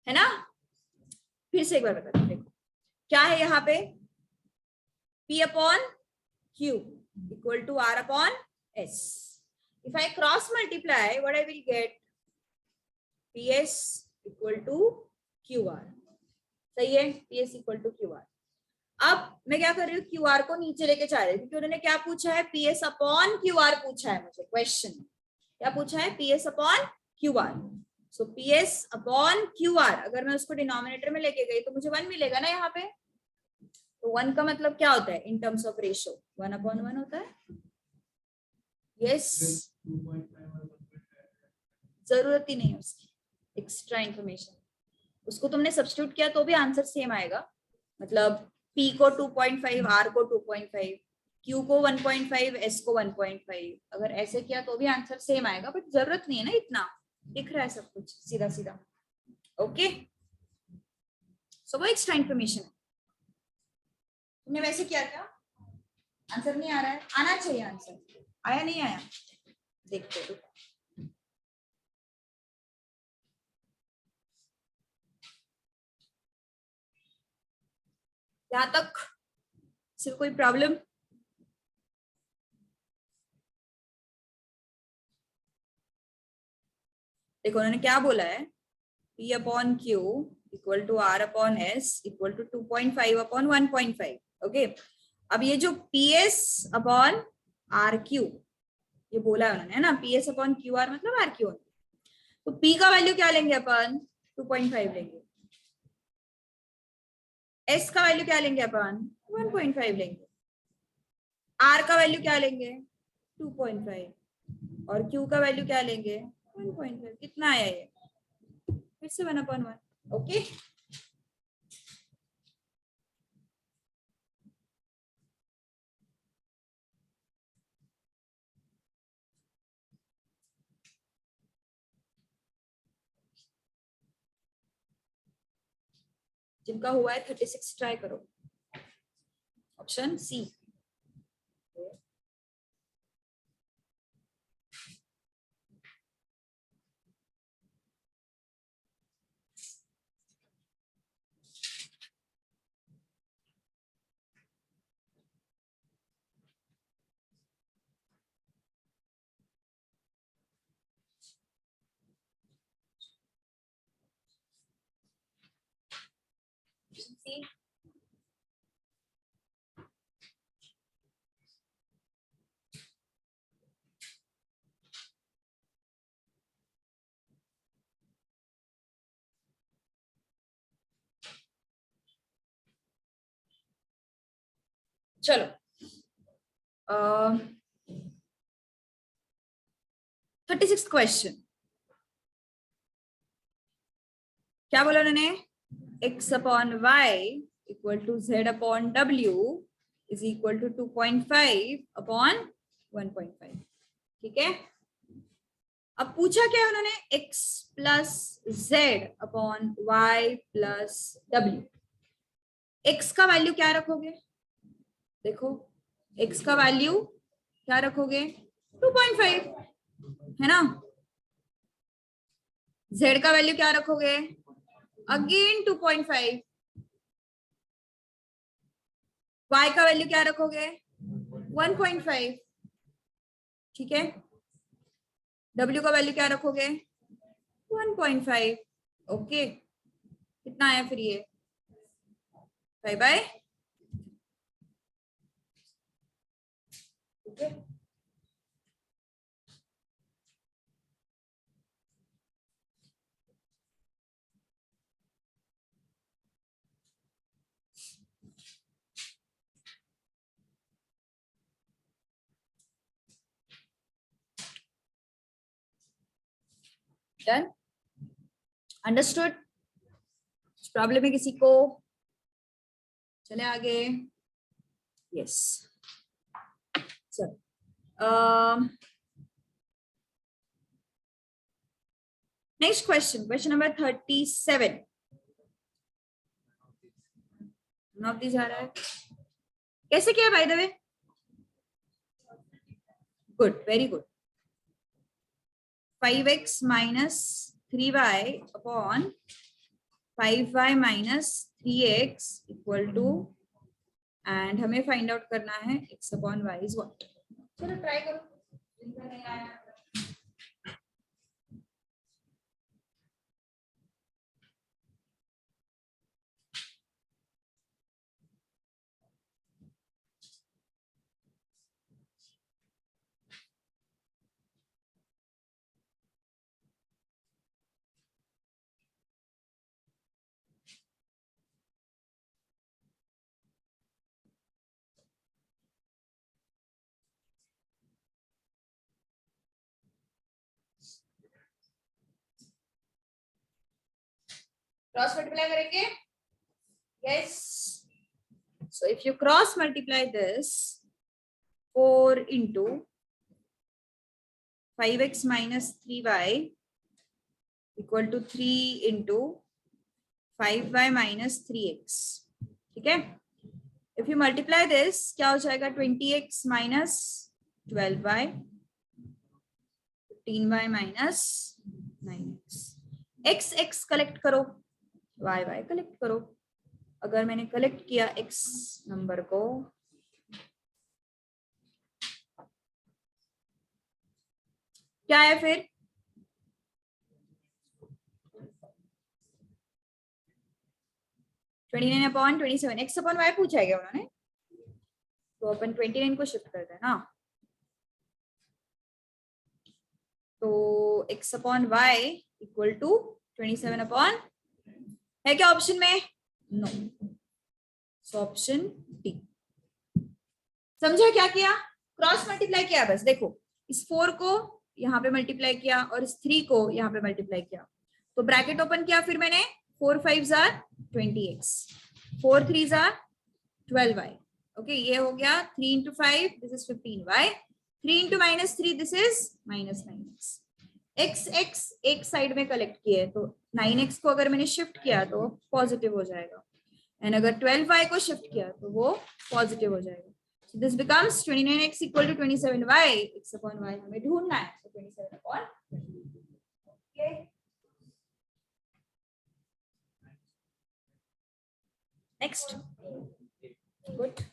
है ना। फिर से एक बार बता देखो क्या है यहाँ पे, P upon Q equal to R upon S. If I cross multiply, what I will get, PS equal to QR. सही है, PS equal to QR. अब मैं क्या कर रही हूँ, QR को नीचे लेके जा रही हूँ, क्योंकि उन्होंने क्या पूछा है, PS अपॉन QR पूछा है मुझे, क्वेश्चन क्या पूछा है, PS अपॉन QR. सो PS अपॉन QR अगर मैं उसको डिनोमिनेटर में लेके गई तो मुझे 1 मिलेगा ना यहाँ पे। तो 1 का मतलब क्या होता है in terms of ratio, 1 upon 1 होता है। यस, जरूरत ही नहीं है उसकी एक्स्ट्रा इंफॉर्मेशन, उसको तुमने सब्स्टिट्यूट किया तो भी आंसर सेम आएगा, मतलब P को 2.5, R को 2.5, Q को 1.5, S को 1.5, अगर ऐसे किया तो भी आंसर सेम आएगा, बट जरूरत नहीं है ना इतना, दिख रहा है सब कुछ सीधा सीधा। ओके, सो वो एक्स्ट्रा इंफॉर्मेशन है। तुमने वैसे किया क्या, आंसर नहीं आ रहा है, आना चाहिए आंसर, आया नहीं आया, देखते हो। यहां तक सिर्फ कोई प्रॉब्लम, देखो उन्होंने क्या बोला है, P upon Q equal to R upon S equal to 2.5 upon 1.5। Okay, अब ये जो PS अपॉन RQ ये बोला है उन्होंने, है ना, PS अपॉन QR मतलब RQ, तो P का वैल्यू क्या लेंगे अपन, 2.5 लेंगे, S का वैल्यू क्या लेंगे अपन, 1.5 लेंगे, R का वैल्यू क्या लेंगे, 2.5, और Q का वैल्यू क्या लेंगे, 1.5। कितना आया ये, फिर से 1/1। ओके, जिनका हुआ है 36 ट्राई करो, ऑप्शन सी। सी, चलो 36 क्वेश्चन क्या बोला उन्होंने, x upon y equal to z upon w is equal to 2.5 upon 1.5। ठीक है, अब पूछा क्या उन्होंने, x plus z upon y plus w। x का वैल्यू क्या रखोगे? देखो x का वैल्यू क्या रखोगे? 2.5 है ना। z का वैल्यू क्या रखोगे? अगेन 2.5। y का वैल्यू क्या रखोगे? 1.5। ठीक है, w का वैल्यू क्या रखोगे? 1.5। ओके, कितना आया फिर ये? Bye bye. Okay, done, understood. Problem है किसी को? चले आगे। यस, चलो next question, question number 37। Not this आ रहा है, कैसे किया by the way? Good, very good. 5x minus 3y upon 5y minus 3x equal to, and हमें फाइंड आउट करना है x upon y is what. चलो ट्राई करो। नहीं आया क्रॉस मल्टीप्लाई करेंगे? Yes, so if you cross multiply this 4 into 5x minus 3y equal to 3 into 5y minus 3x। ठीक है, इफ यू मल्टीप्लाई दिस क्या हो जाएगा? 20x minus 12y, 15y minus 9x। x x collect करो, y y collect करो। अगर मैंने collect किया x नंबर को, क्या है फिर? 29 अपॉन 27। x अपॉन y पूछा है क्या उन्होंने? तो अपन 29 को शिफ्ट करते हैं ना, तो x upon y equal to 27 upon, है क्या ऑप्शन में? No, so option D. समझा क्या किया? क्रॉस मल्टीप्लाई किया बस। देखो इस 4 को यहाँ पे मल्टीप्लाई किया और इस 3 को यहाँ पे मल्टीप्लाई किया, तो ब्रैकेट ओपन किया फिर मैंने, 4 5s are 20x, 4 3s are 12y। Okay, ये हो गया 3 into 5 this is 15y, 3 into minus 3 this is minus 9x। x x एक साइड में कलेक्ट किए, तो 9x को अगर मैंने शिफ्ट किया तो पॉजिटिव हो जाएगा, एंड अगर 12y को शिफ्ट किया तो वो पॉजिटिव हो जाएगा। So this becomes 29x equal to 27y, x upon y हमें ढूंढना है, so 27 upon 20। Okay. Next. Good.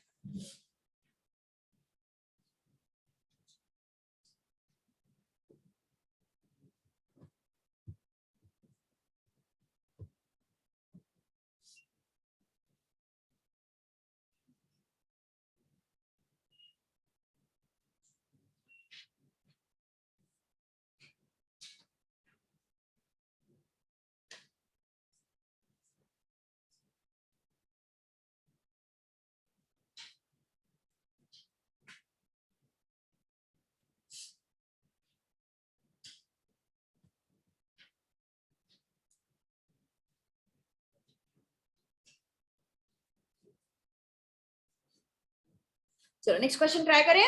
चलो नेक्स्ट क्वेश्चन ट्राई करें।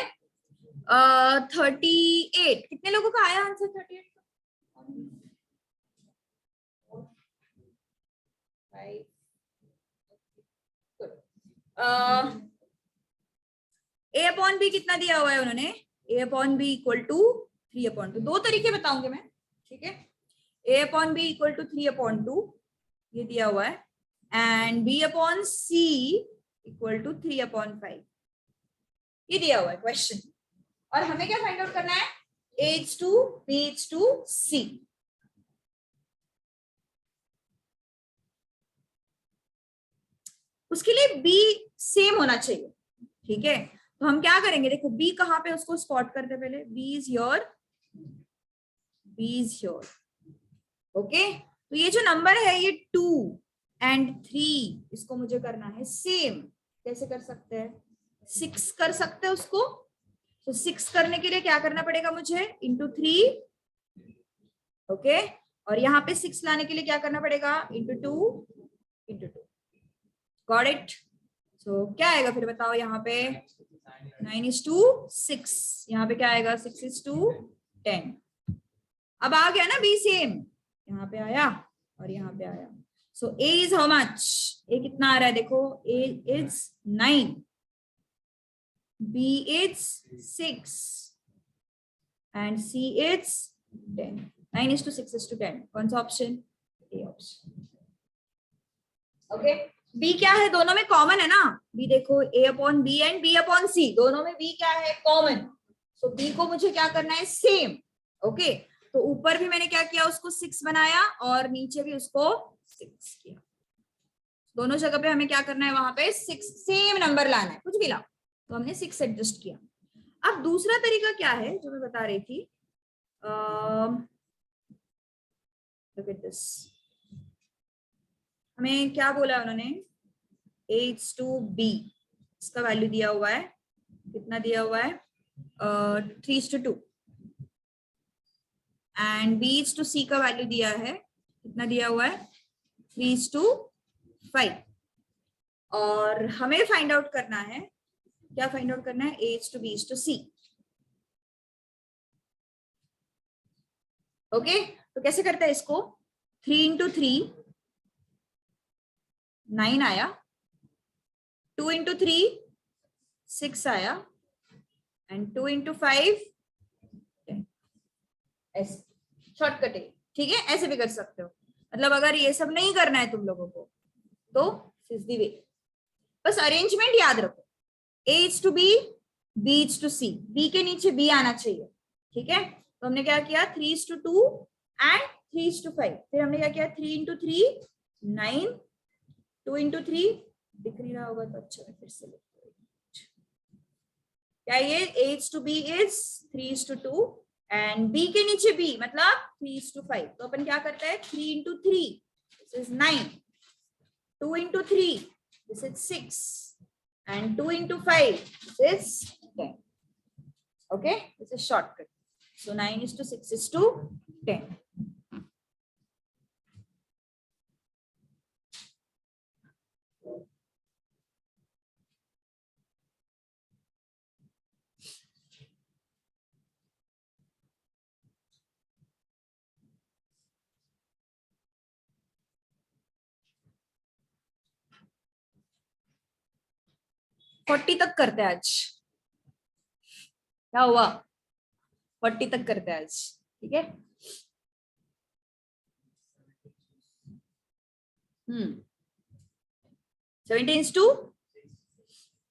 38, कितने लोगों का आया आंसर 38? ए अपॉन बी कितना दिया हुआ है उन्होंने, A upon B equal to 3/2। दो तरीके बताऊंगे मैं, ठीक है। A upon B equal to 3/2 ये दिया हुआ है, and B upon C equal to 3/5 ये दिया हुआ है क्वेश्चन। और हमें क्या फाइंड आउट करना है, H2 BH2 C। उसके लिए B सेम होना चाहिए, ठीक है। तो हम क्या करेंगे, देखो B कहां पे उसको स्पॉट करते हैं, पहले B is your, B is your, okay. तो ये जो नंबर है ये 2 and 3 इसको मुझे करना है सेम। कैसे कर सकते हैं, 6 कर सकते हैं उसको। तो 6 करने के लिए क्या करना पड़ेगा मुझे, इंटू 3, ओके। और यहाँ पे 6 लाने के लिए क्या करना पड़ेगा, इंटू 2। Got it. सो क्या आएगा फिर बताओ, यहाँ पे 9:6, यहाँ पे क्या आएगा 6:10। अब आ गया ना बी सेम, यहाँ पे आया और यहाँ पे आया। सो ए इज हाउ मच, ए कितना आ रहा है देखो, ए is 9, B is 6 and C is 10. 9:6:10 कौन सा option, A option, okay. B क्या है, दोनों में कॉमन है ना, B देखो A upon B and B upon C दोनों में B क्या है, कॉमन। सो B को मुझे क्या करना है, सेम, ओके। तो ऊपर भी मैंने क्या किया, उसको 6 बनाया और नीचे भी उसको 6 किया। दोनों जगह पे हमें क्या करना है, वहां पे 6 सेम नंबर लाना है, कुछ भी लाओ। तो हमने 6 एडजस्ट किया। अब दूसरा तरीका क्या है जो मैं बता रही थी, look at this, हमें क्या बोला उन्होंने, H2B इसका वैल्यू दिया हुआ है, कितना दिया हुआ है, 3:2, एंड B/C का वैल्यू दिया है, कितना दिया हुआ है, 3:5। और हमें फाइंड आउट करना है, क्या फाइंड आउट करना है, H/B/C, ओके। तो कैसे करते हैं इसको, 3 × 3 9 आया, 2 × 3 6 आया, एंड 2 × 5 10। ऐसे शॉर्टकट है, ठीक है, ऐसे भी कर सकते हो। मतलब अगर ये सब नहीं करना है तुम लोगों को तो दिस द वे, बस अरेंजमेंट याद रखो, H/B B/C, B के नीचे B आना चाहिए, ठीक है। तो हमने क्या किया, 3:2 एंड 3:5। फिर हमने क्या किया, 3 × 3 9, 2 × 3 दिख नहीं रहा होगा तो अच्छा मैं फिर से लिखती हूँ। क्या ये H/B इज 3:2 एंड B के नीचे B मतलब 3:5। तो अपन क्या करते हैं, 3 × 3 this is 9, 2 × 3 this is 6 and 2 × 5 this is 10, okay, this is shortcut. So 9:6:10. Forty तक करते हैं आज, क्या हुआ, 40 तक करते हैं आज, ठीक है। 17:2,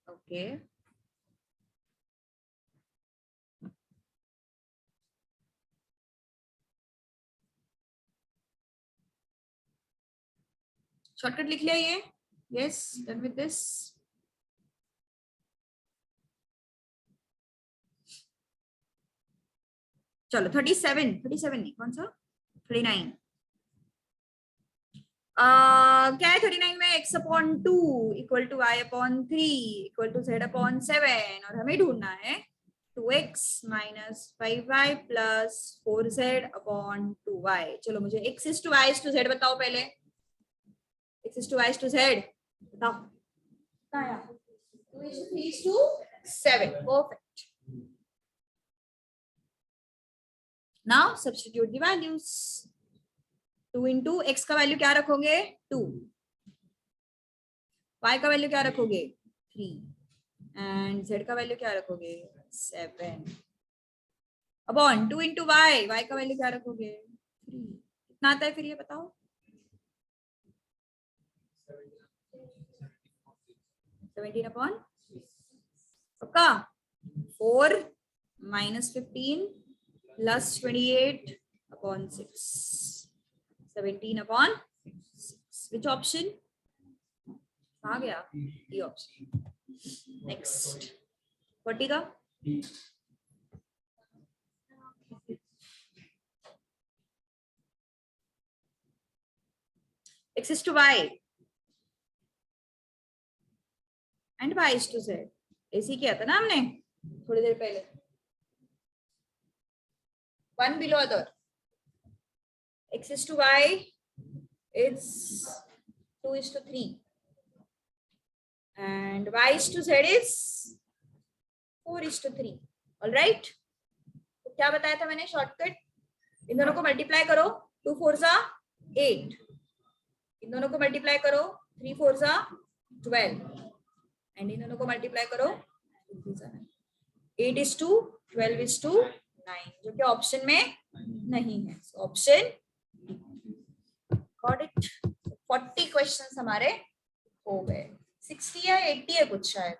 ओके। शॉर्टकट लिख लिया ये, यस, डन विद दिस। चलो 37 नहीं, कौन सा 39, क्या है 39 में, x/2 equal to y/3 equal to z/7, और हमें ढूंढना है 2x - 5y + 4z/2y। चलो मुझे x is to y is to z बताओ पहले, x is to y is to z बताओ, 2 is to 3 is to 7, perfect. Now substitute the values. 2 into x का वैल्यू क्या रखोगे, 2, y का वैल्यू क्या रखोगे, 3 एंड z का वैल्यू क्या रखोगे 7 अपॉन 2 इंटू वाई, वाई का वैल्यू क्या रखोगे 3। कितना आता है फिर ये बताओ 17 अपॉन पक्का 4 minus 15 plus 28 upon 6 17 upon 6 which option आ गया ये ऑप्शन। नेक्स्ट 40 का x is to y and y is to z ऐसे ही किया था ना हमने थोड़ी देर पहले, one below other, x is to y is 2 is to 3 and y is to z is 4 is to 3। all right, तो क्या बताया था मैंने शॉर्टकट, इन दोनों को मल्टीप्लाई करो 2 4 जा 8, इन दोनों को मल्टीप्लाई करो 3 4 जा 12 एंड इन दोनों को मल्टीप्लाई करो 8 is to 12 is to 9 जो कि ऑप्शन में नहीं है। Option got it. 40 क्वेश्चंस हमारे हो गए। 60 या 80 है कुछ शायद,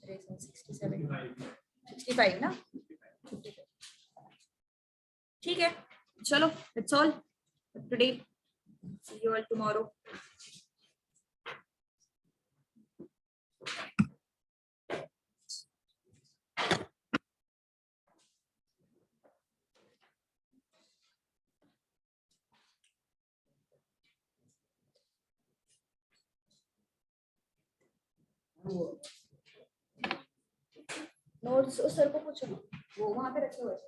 67 65 ना, ठीक है चलो it's all today, see you all tomorrow. Notes उस सर को पूछो, वो वहां पे रखे हुए हैं।